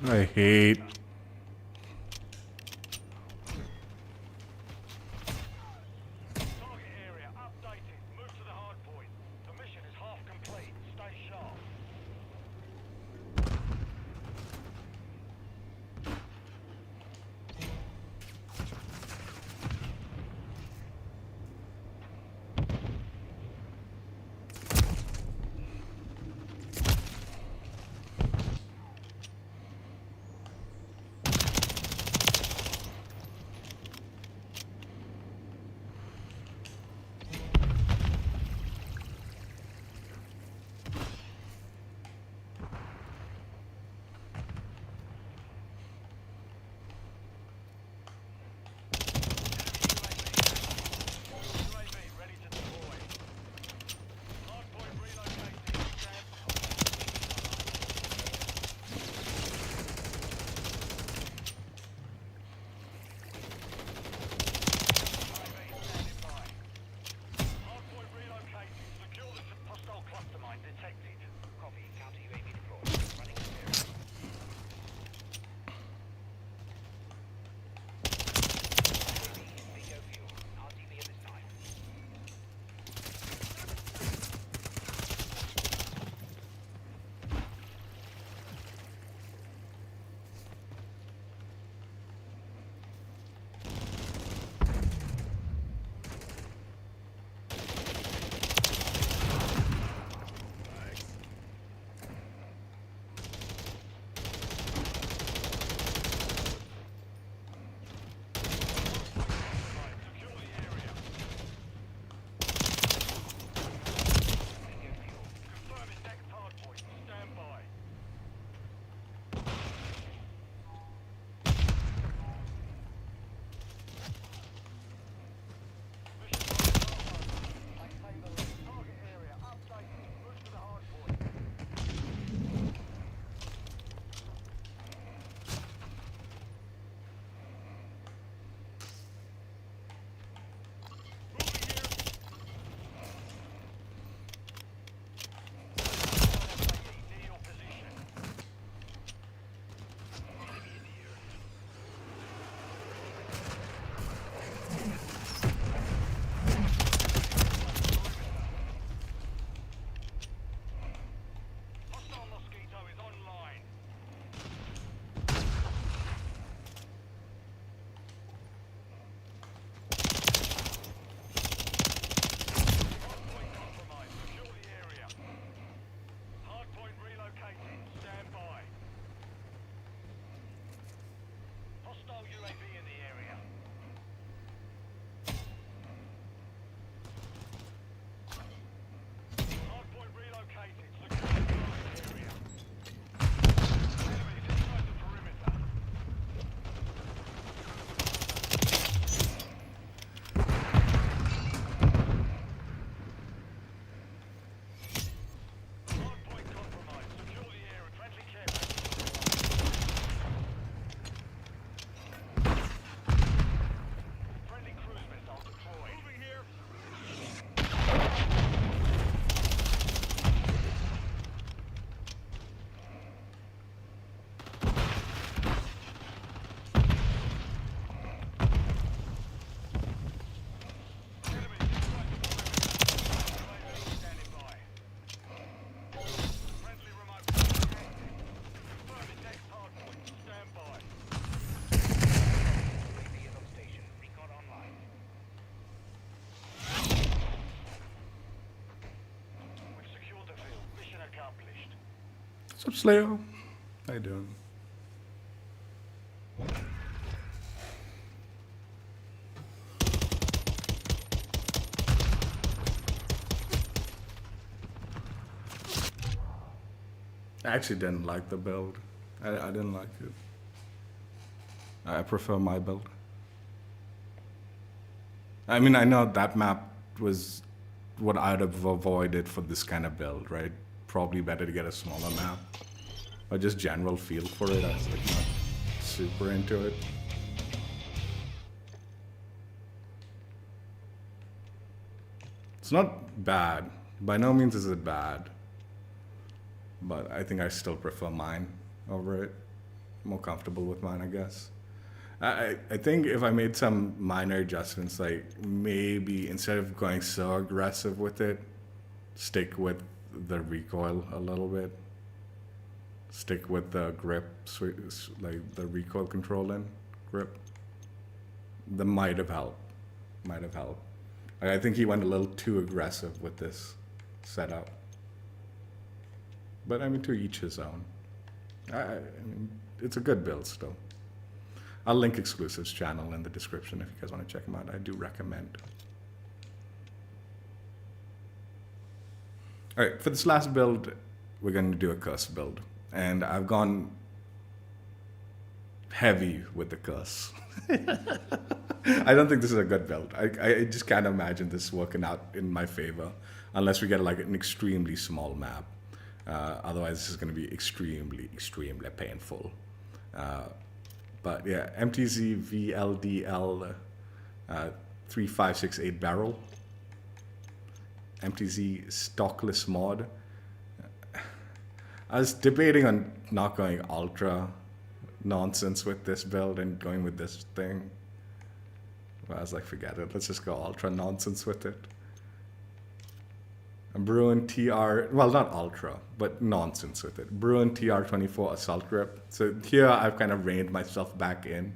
I hate. Target area updated. Move to the hard point. The mission is half complete. Stay sharp. UAV ready to deploy. Hard point relocated. Stand standing by. Hardpoint relocated. Secure the hostile cluster mine detected. Copy. Counter UAV deployed. Running clear. Bingo fuel. RTV at this time. Secure the area. Bingo fuel. Confirming next hardpoint. Stand by. Target area updated. Move to the hardpoint. Moving here. Near your position. Enemy in the air. Hostile Mosquito is online. Hardpoint compromised. Secure the area. Hardpoint relocated. Stand by. Hostile UAV in the area. Hardpoint relocated. Secure the target area. Enemies inside the perimeter. Hardpoint compromised. Secure the area. Friendly care package. Friendly cruise missile deployed. Moving here. Enemies inside the perimeter. UAV standing by. Friendly remote detected. Confirming next hardpoint. Stand by. UAV is on station. Recon online. We've secured the field. Mission accomplished. What's up, Slayer? How you doing? I actually didn't like the build. I didn't like it. I prefer my build. I mean, I know that map was what I'd have avoided for this kind of build, right? Probably better to get a smaller map. Or just general feel for it. I was like not super into it. It's not bad. By no means is it bad. But I think I still prefer mine over it. more comfortable with mine, I guess. I think if I made some minor adjustments, like maybe instead of going so aggressive with it, stick with the recoil a little bit. Stick with the grip, like the recoil control in grip. That might have helped. Might have helped. I think he went a little too aggressive with this setup. But I mean, to each his own. I mean, it's a good build still. I'll link Exclusive's channel in the description if you guys want to check him out. I do recommend. All right, for this last build, we're going to do a curse build. And I've gone heavy with the curse. I don't think this is a good build. I just can't imagine this working out in my favor unless we get like an extremely small map. Otherwise, this is going to be extremely, extremely painful. But yeah, MTZ-VLDL 3568 barrel. MTZ stockless mod. I was debating on not going ultra nonsense with this build and going with this thing. But I was like, forget it. Let's just go ultra nonsense with it. Bruin TR, well, not ultra, but nonsense with it. Bruin TR24 assault grip. So here I've kind of reined myself back in.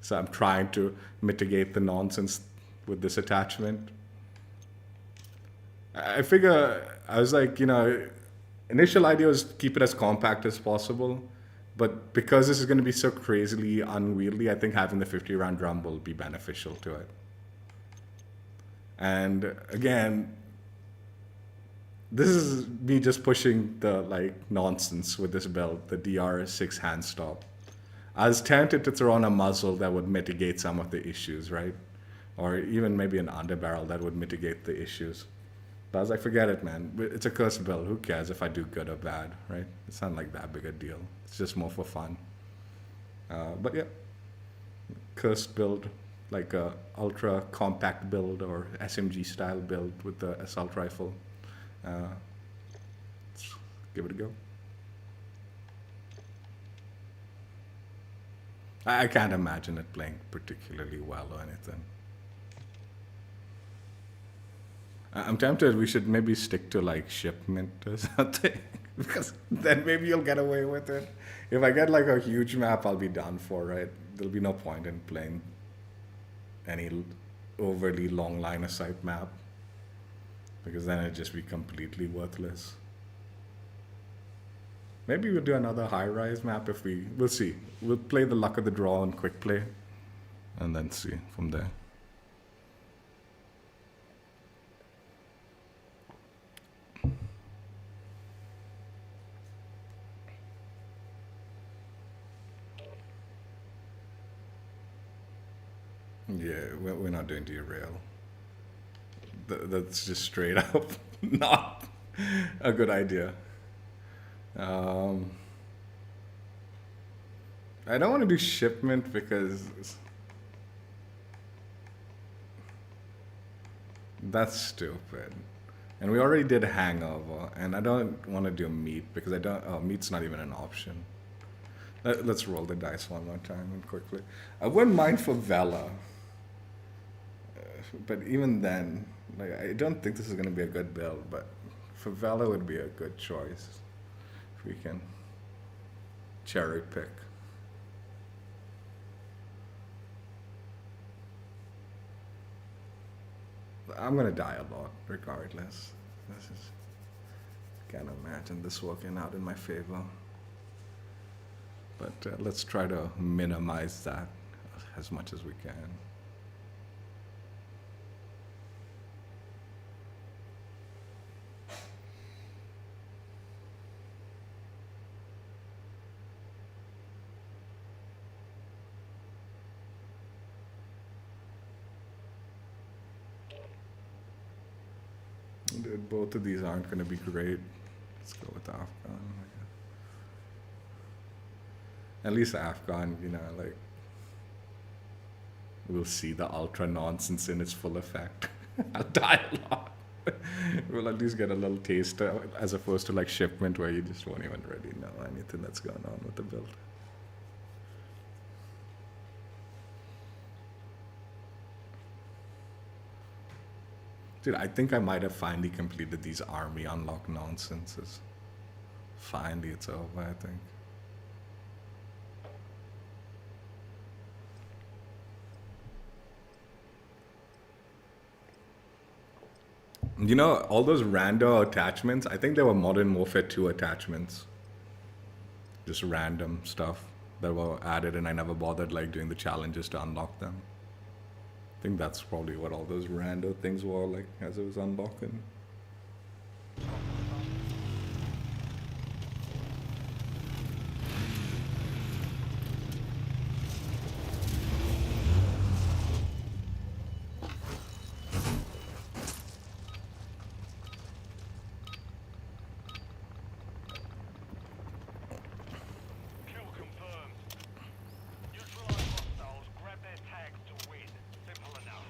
So I'm trying to mitigate the nonsense with this attachment. I figure, I was like, you know, initial idea was keep it as compact as possible. But because this is going to be so crazily unwieldy, I think having the 50 round drum will be beneficial to it. And again, this is me just pushing the like nonsense with this build, the DR6 hand stop. I was tempted to throw on a muzzle that would mitigate some of the issues, right? Or even maybe an underbarrel that would mitigate the issues. But I was like, forget it, man. It's a cursed build. Who cares if I do good or bad, right? It's not like that big a deal. It's just more for fun. But yeah, cursed build, like a ultra compact build or SMG style build with the assault rifle. Let's give it a go. I can't imagine it playing particularly well or anything. I'm tempted we should maybe stick to like shipment or something because then maybe you'll get away with it. If I get like a huge map, I'll be done for, right? There'll be no point in playing any overly long line of sight map because then it'd just be completely worthless. Maybe we'll do another high-rise map if we'll see. We'll play the luck of the draw and quick play and then see from there. Yeah, we're not doing derail. That's just straight up not a good idea. I don't want to do shipment because that's stupid. And we already did hangover, and I don't want to do meat because meat's not even an option. Let's roll the dice one more time and quickly. I wouldn't mind for Vela. But even then, like, I don't think this is going to be a good build, but Favela would be a good choice if we can cherry pick. I'm going to die a lot regardless. Can't imagine this working out in my favor. But let's try to minimize that as much as we can. Dude, both of these aren't going to be great. Let's go with Afghan. At least Afghan, you know, like, we'll see the ultra nonsense in its full effect. I'll die a lot. We'll at least get a little taste as opposed to like shipment where you just won't even really know anything that's going on with the build. Dude, I think I might have finally completed these army unlock nonsenses. Finally, it's over, I think. You know, all those rando attachments, I think they were Modern Warfare 2 attachments. Just random stuff that were added, and I never bothered like doing the challenges to unlock them. I think that's probably what all those rando things were like as it was unlocking. Kill confirmed. Neutralize hostiles, grab their tags to win. Simple enough.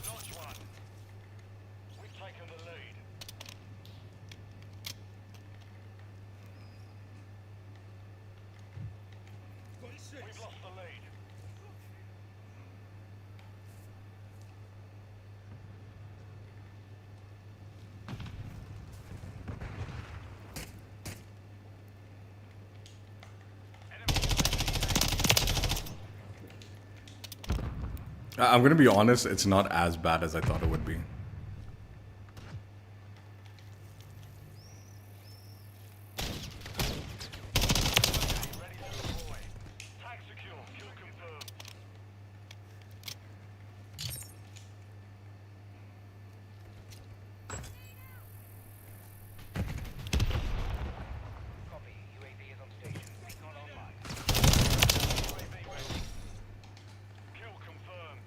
Notch one. We've taken the lead. We've lost the lead. I'm gonna be honest, it's not as bad as I thought it would be. Ready to deploy. Tag secure. Kill confirmed. Copy. UAV is on station. Recon online. UAV ready. Kill confirmed.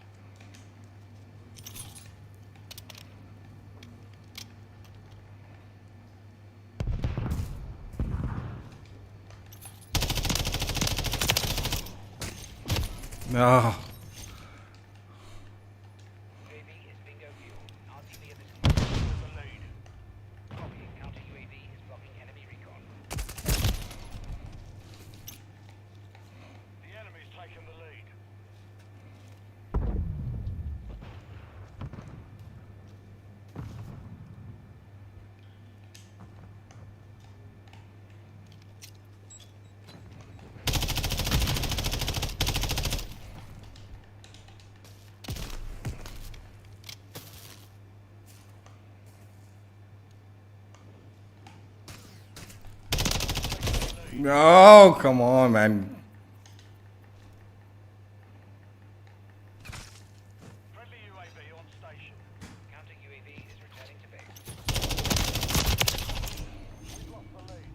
Ah, UAV is bingo fuel. RTV at this The lead. copy. Counter UAV is blocking enemy recon. The enemy's taken the lead. no, come on, man. Friendly UAV on station. Counter UAV is returning to base. We've lost the lead.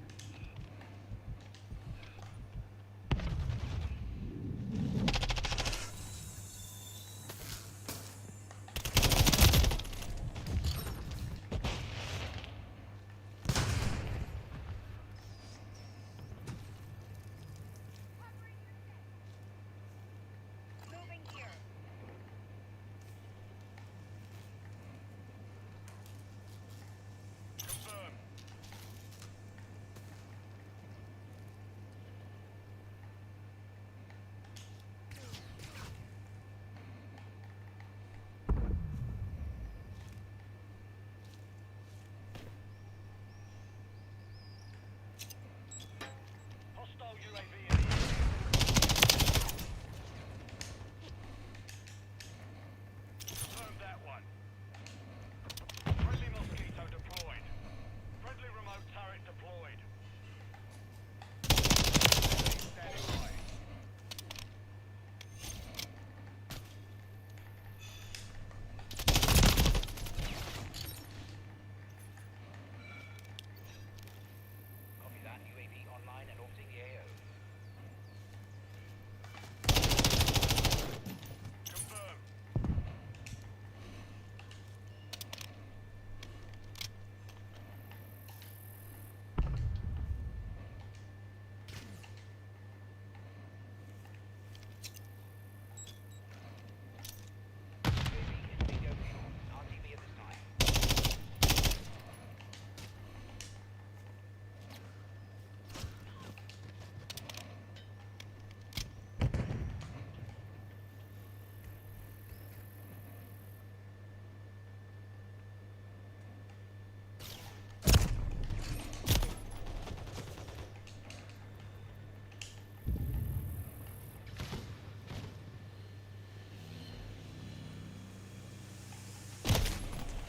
Moving here.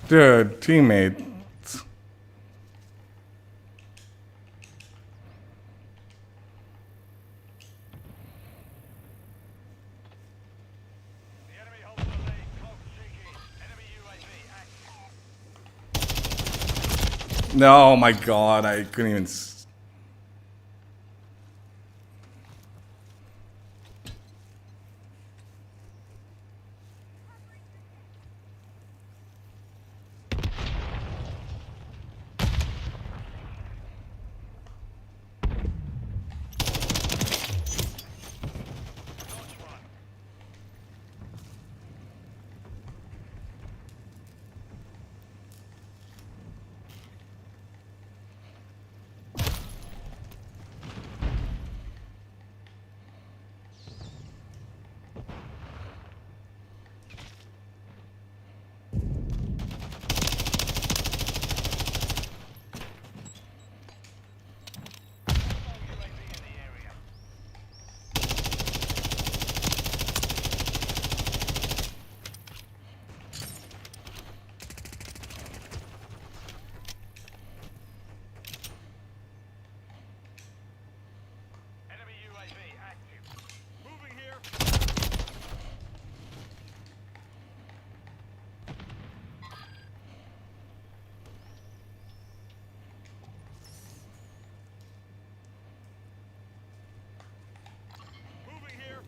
Dude, teammate. The enemy holds the lead. Cloak seeking. Enemy UAV active. No, oh my god, I couldn't even. Notch one. UAV in the area. Enemy UAV active. Moving here. Moving here.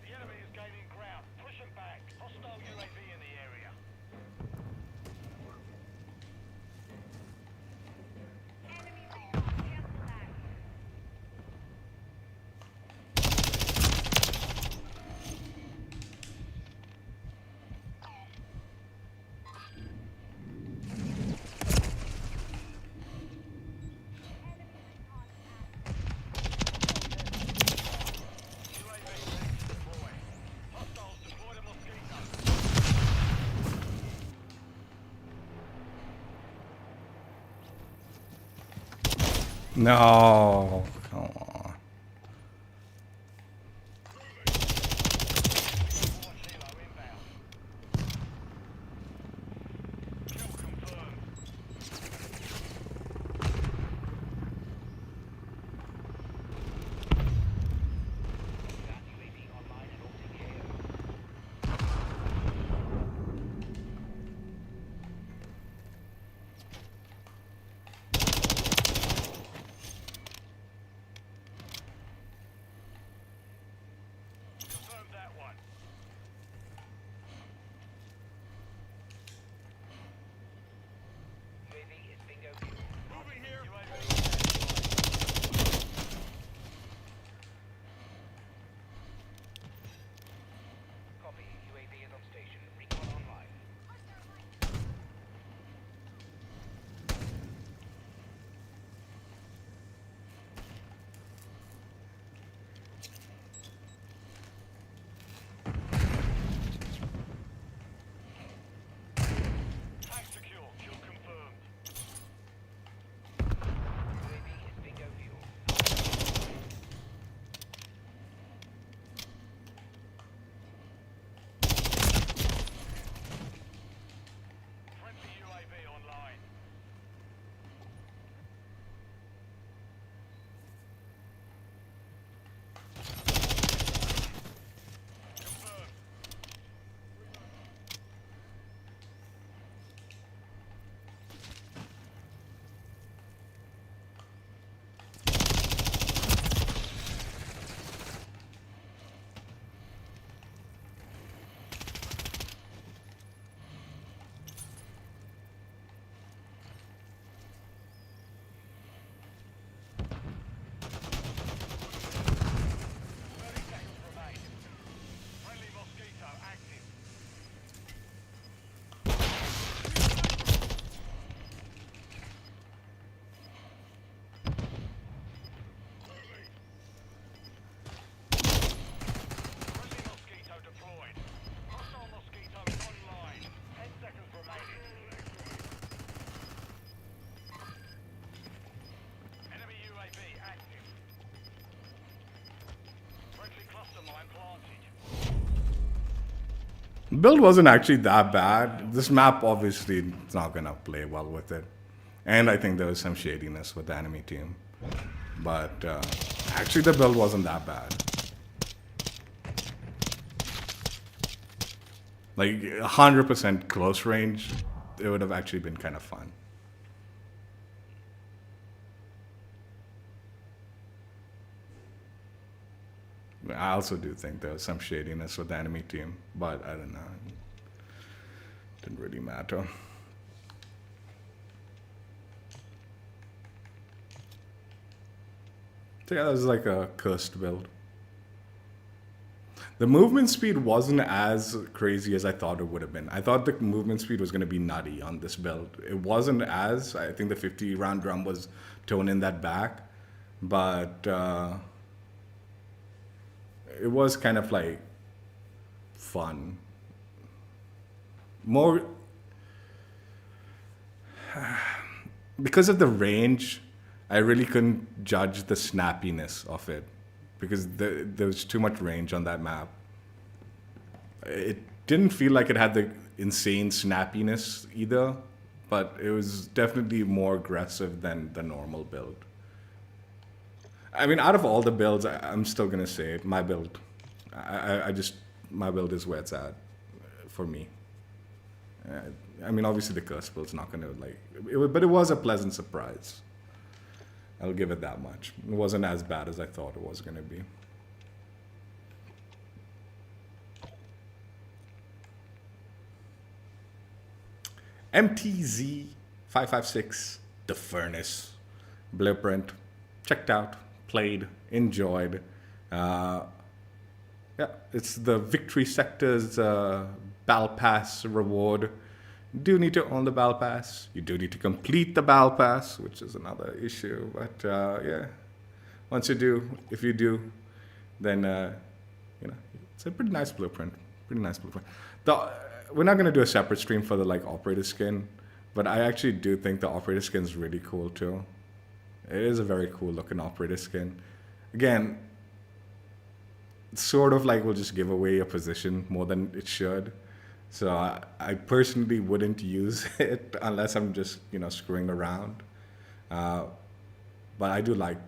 The enemy is gaining ground. Push them back. Hostile UAV in the area. Enemy recon just left. UAV ready to deploy. Hostiles deploy the Mosquito. No, come on. More Kilo inbound. Kill confirmed. UAV online and orbiting AO. Build wasn't actually that bad. This map obviously is not gonna play well with it, and I think there was some shadiness with the enemy team. But actually, the build wasn't that bad. Like 100% close range, it would have actually been kind of fun. I also do think there was some shadiness with the enemy team, but I don't know. Didn't really matter. So yeah, that was like a cursed build. The movement speed wasn't as crazy as I thought it would have been. I thought the movement speed was going to be nutty on this build. It wasn't as. I think the 50 round drum was toning that back, but it was kind of like fun. More because of the range, I really couldn't judge the snappiness of it because there was too much range on that map. It didn't feel like it had the insane snappiness either, but it was definitely more aggressive than the normal build. I mean, out of all the builds, I'm still gonna say it. My build, I just my build is where it's at for me. I mean, obviously the curse build's not gonna but it was a pleasant surprise. I'll give it that much. It wasn't as bad as I thought it was gonna be. MTZ-556 The Furnace blueprint. Checked out, played, enjoyed. Yeah, it's the Victory Sector's Battle Pass reward. You do need to own the Battle Pass. You do need to complete the Battle Pass, which is another issue. But yeah, once you do, if you do, then it's a pretty nice blueprint. Pretty nice blueprint. We're not gonna do a separate stream for the operator skin, but I actually do think the operator skin is really cool too. It is a very cool looking operator skin. Again, sort of will just give away a position more than it should. So I personally wouldn't use it unless I'm just screwing around. But I do like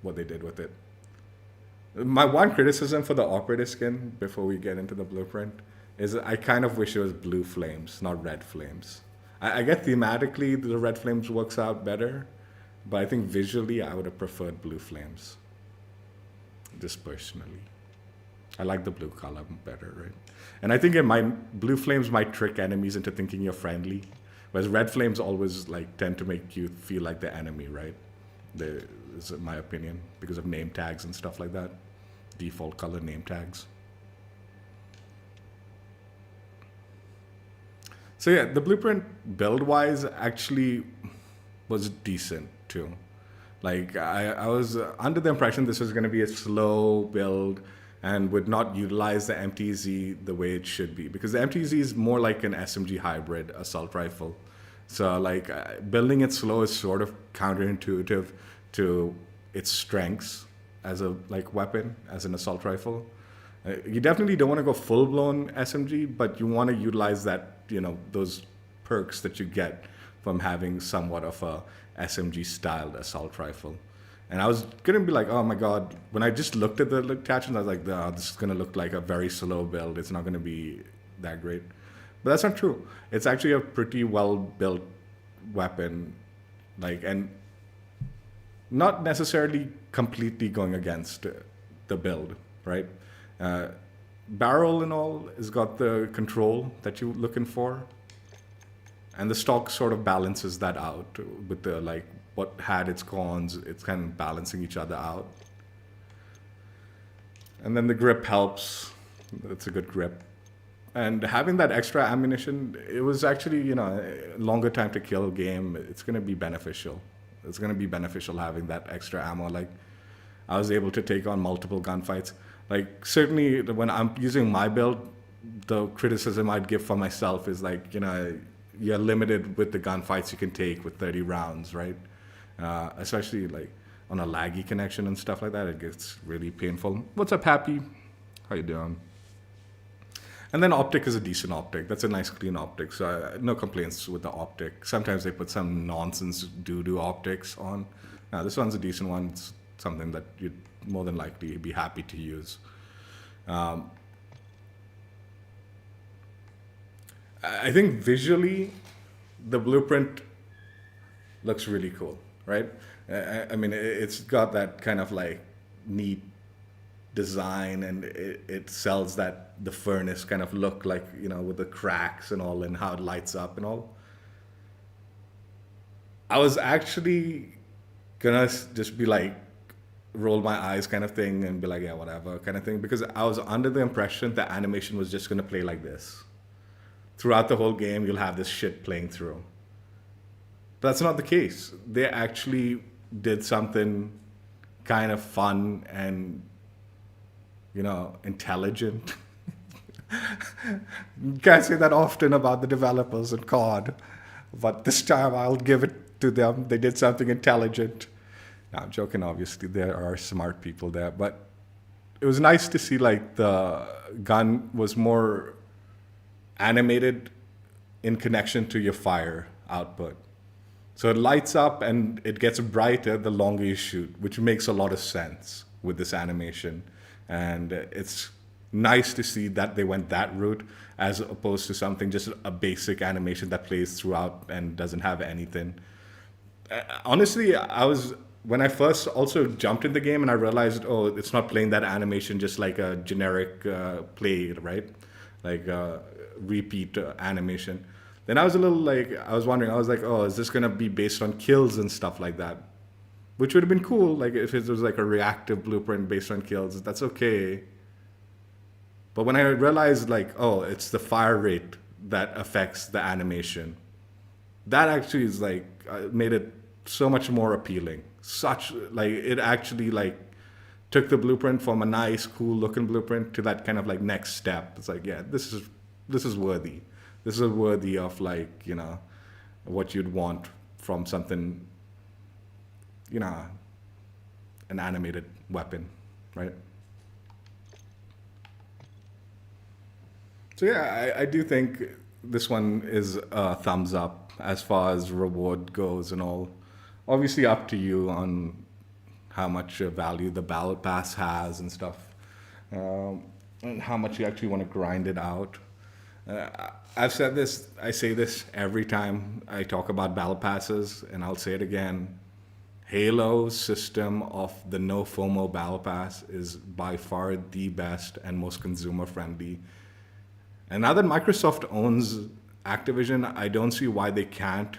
what they did with it. My one criticism for the operator skin before we get into the blueprint is I kind of wish it was blue flames, not red flames. I get thematically the red flames works out better, but I think visually I would have preferred blue flames. Just personally. I like the blue color better, right? And I think blue flames might trick enemies into thinking you're friendly, whereas red flames always tend to make you feel like the enemy, right? Is my opinion, because of name tags and stuff like that. Default color name tags. So yeah, the blueprint build-wise actually was decent too. I was under the impression this was going to be a slow build and would not utilize the MTZ the way it should be, because the MTZ is more like an SMG hybrid assault rifle. So building it slow is sort of counterintuitive to its strengths as a weapon, as an assault rifle. You definitely don't want to go full-blown SMG, but you want to utilize that, those perks that you get from having somewhat of a SMG-styled assault rifle. And I was gonna be like, oh my god, when I just looked at the attachments, I was like, oh, this is gonna look like a very slow build. It's not gonna be that great. But that's not true. It's actually a pretty well-built weapon, and not necessarily completely going against the build, right? Barrel and all has got the control that you're looking for, and the stock sort of balances that out with the what had its cons. It's kind of balancing each other out, and then the grip helps. It's a good grip, and having that extra ammunition, it was actually a longer time to kill game. It's going to be beneficial. It's going to be beneficial having that extra ammo. I was able to take on multiple gunfights. Certainly when I'm using my build, the criticism I'd give for myself is you're limited with the gunfights you can take with 30 rounds, right? Especially on a laggy connection and stuff like that, it gets really painful. What's up, Happy? How you doing? And then optic is a decent optic. That's a nice clean optic. So no complaints with the optic. Sometimes they put some nonsense doo-doo optics on. Now this one's a decent one. It's something that you'd more than likely be happy to use. I think visually, the blueprint looks really cool, right? I mean, it's got that kind of like neat design, and it sells that the furnace kind of look, like, you know, with the cracks and all, and how it lights up and all. I was actually gonna just be like, roll my eyes kind of thing and be like, yeah, whatever kind of thing, because I was under the impression that animation was just gonna play like this. Throughout the whole game, you'll have this shit playing through. But that's not the case. They actually did something kind of fun and, you know, intelligent. Can't say that often about the developers in COD, but this time I'll give it to them. They did something intelligent. Now, I'm joking, obviously. There are smart people there, but it was nice to see like the gun was more animated in connection to your fire output. So it lights up and it gets brighter the longer you shoot, which makes a lot of sense with this animation. And it's nice to see that they went that route as opposed to something just a basic animation that plays throughout and doesn't have anything. Honestly, when I first also jumped in the game and I realized, oh, it's not playing that animation just like a generic play, right? Like repeat animation. Then I was a little like, I was wondering, I was like, oh, is this going to be based on kills and stuff like that? Which would have been cool, like if it was like a reactive blueprint based on kills, that's okay. But when I realized like, oh, it's the fire rate that affects the animation, that actually is like, made it so much more appealing. Such, like, it actually like took the blueprint from a nice, cool looking blueprint to that kind of like next step. It's like, yeah, this is worthy. This is worthy of, like, you know, what you'd want from something, you know, an animated weapon, right? So yeah, I do think this one is a thumbs up as far as reward goes and all. Obviously up to you on how much value the Battle Pass has and stuff, and how much you actually want to grind it out. I've said this, I say this every time I talk about Battle Passes, and I'll say it again. Halo's system of the no FOMO Battle Pass is by far the best and most consumer friendly. And now that Microsoft owns Activision, I don't see why they can't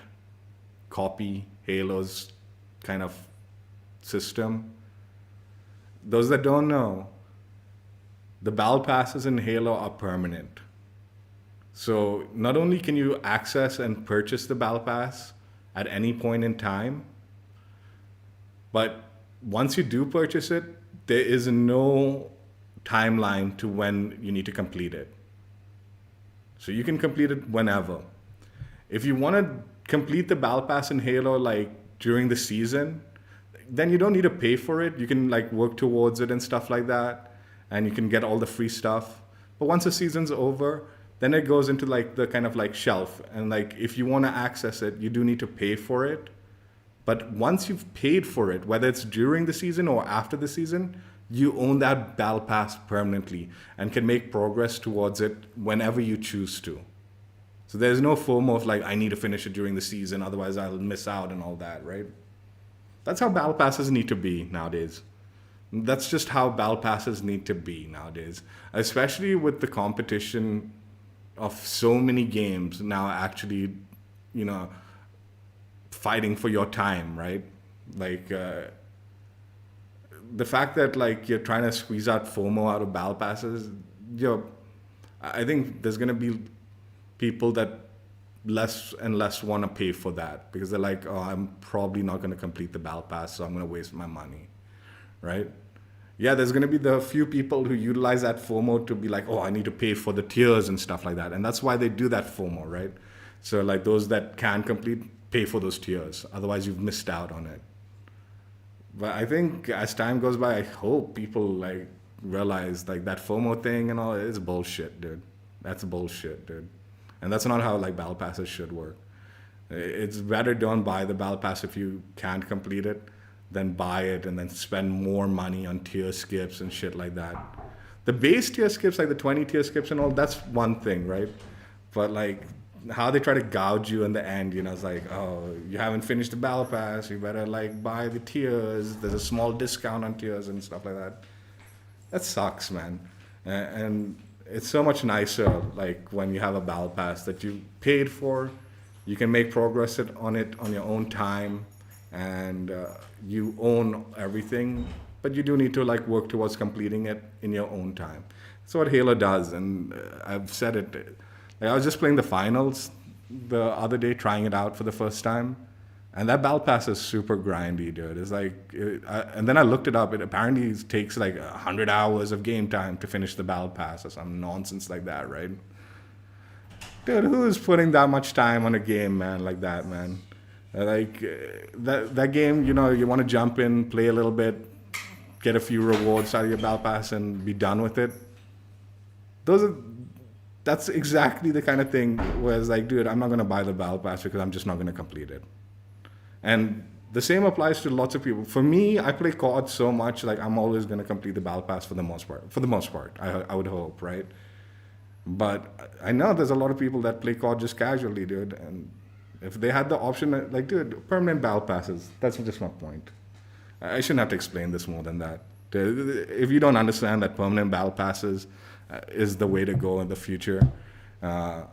copy Halo's kind of system. Those that don't know, the Battle Passes in Halo are permanent. So not only can you access and purchase the Battle Pass at any point in time, but once you do purchase it, there is no timeline to when you need to complete it. So you can complete it whenever. If you want to complete the Battle Pass in Halo like during the season, then you don't need to pay for it. You can like work towards it and stuff like that, and you can get all the free stuff. But once the season's over, then it goes into like the kind of like shelf, and like if you want to access it, you do need to pay for it. But once you've paid for it, whether it's during the season or after the season, you own that Battle Pass permanently and can make progress towards it whenever you choose to. So there's no FOMO of like, I need to finish it during the season, otherwise I'll miss out and all that, right? That's how Battle Passes need to be nowadays. That's just how Battle Passes need to be nowadays. Especially with the competition of so many games now actually, you know, fighting for your time, right? Like, the fact that like you're trying to squeeze out FOMO out of Battle Passes, I think there's gonna be people that less and less want to pay for that because they're like, oh, I'm probably not going to complete the Battle Pass, so I'm going to waste my money, right? Yeah, there's going to be the few people who utilize that FOMO to be like, oh, I need to pay for the tiers and stuff like that. And that's why they do that FOMO, right? So like those that can complete, pay for those tiers. Otherwise, you've missed out on it. But I think as time goes by, I hope people like realize like that FOMO thing and all is bullshit, dude. That's bullshit, dude. And that's not how like battle passes should work. It's better don't buy the battle pass if you can't complete it than buy it and then spend more money on tier skips and shit like that. The base tier skips, like the 20 tier skips and all, that's one thing, right? But like how they try to gouge you in the end, you know, it's like, oh, you haven't finished the battle pass, you better like buy the tiers. There's a small discount on tiers and stuff like that. That sucks, man. And it's so much nicer, like when you have a battle pass that you paid for, you can make progress on it on your own time, and you own everything. But you do need to like work towards completing it in your own time. That's what Halo does, and I've said it. Like, I was just playing the finals the other day, trying it out for the first time. And that battle pass is super grindy, dude. It's like, and then I looked it up. It apparently takes like 100 hours of game time to finish the battle pass or some nonsense like that, right? Dude, who is putting that much time on a game, man, like that, man? Like, that game, you know, you want to jump in, play a little bit, get a few rewards out of your battle pass and be done with it. That's exactly the kind of thing where it's like, dude, I'm not going to buy the battle pass because I'm just not going to complete it. And the same applies to lots of people. For me, I play COD so much, like I'm always going to complete the battle pass for the most part. For the most part, I would hope, right? But I know there's a lot of people that play COD just casually, dude. And if they had the option, like, dude, permanent battle passes, that's just my point. I shouldn't have to explain this more than that. If you don't understand that permanent battle passes is the way to go in the future, I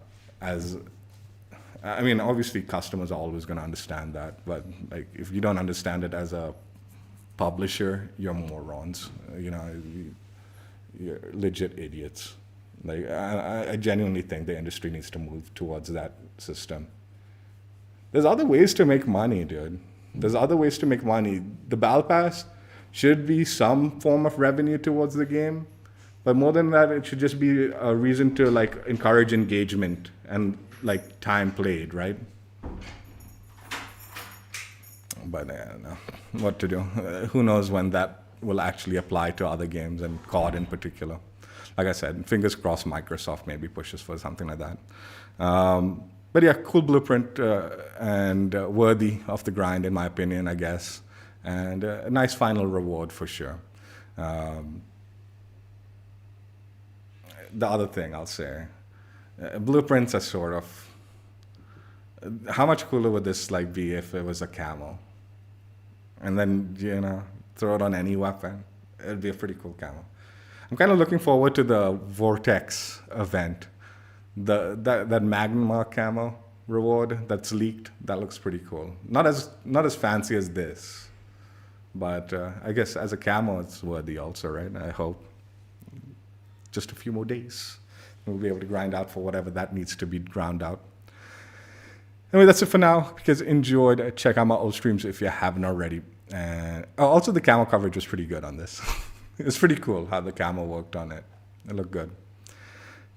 mean, obviously customers are always going to understand that, but like if you don't understand it as a publisher, you're morons. You know, you're legit idiots. Like I genuinely think the industry needs to move towards that system. There's other ways to make money, dude. There's other ways to make money. The Battle Pass should be some form of revenue towards the game, but more than that, it should just be a reason to like encourage engagement and like time played, right? But I don't know what to do. Who knows when that will actually apply to other games and COD in particular. Like I said, fingers crossed Microsoft maybe pushes for something like that. But yeah, cool blueprint and worthy of the grind in my opinion, I guess. And a nice final reward for sure. The other thing I'll say, blueprints are sort of, how much cooler would this like be if it was a camo? And then, you know, throw it on any weapon. It'd be a pretty cool camo. I'm kind of looking forward to the Vortex event. That Magma camo reward that's leaked, that looks pretty cool. Not as fancy as this, but I guess as a camo it's worthy also, right? I hope. Just a few more days. We'll be able to grind out for whatever that needs to be ground out. Anyway, that's it for now. If you guys enjoyed, check out my old streams if you haven't already. And also the camo coverage was pretty good on this. It's pretty cool how the camo worked on it. It looked good.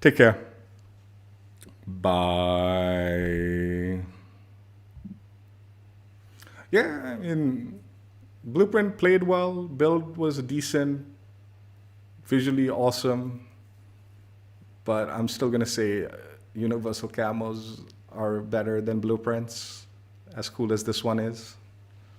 Take care. Bye. Yeah, I mean, Blueprint played well. Build was decent. Visually awesome. But I'm still going to say universal camos are better than blueprints, as cool as this one is.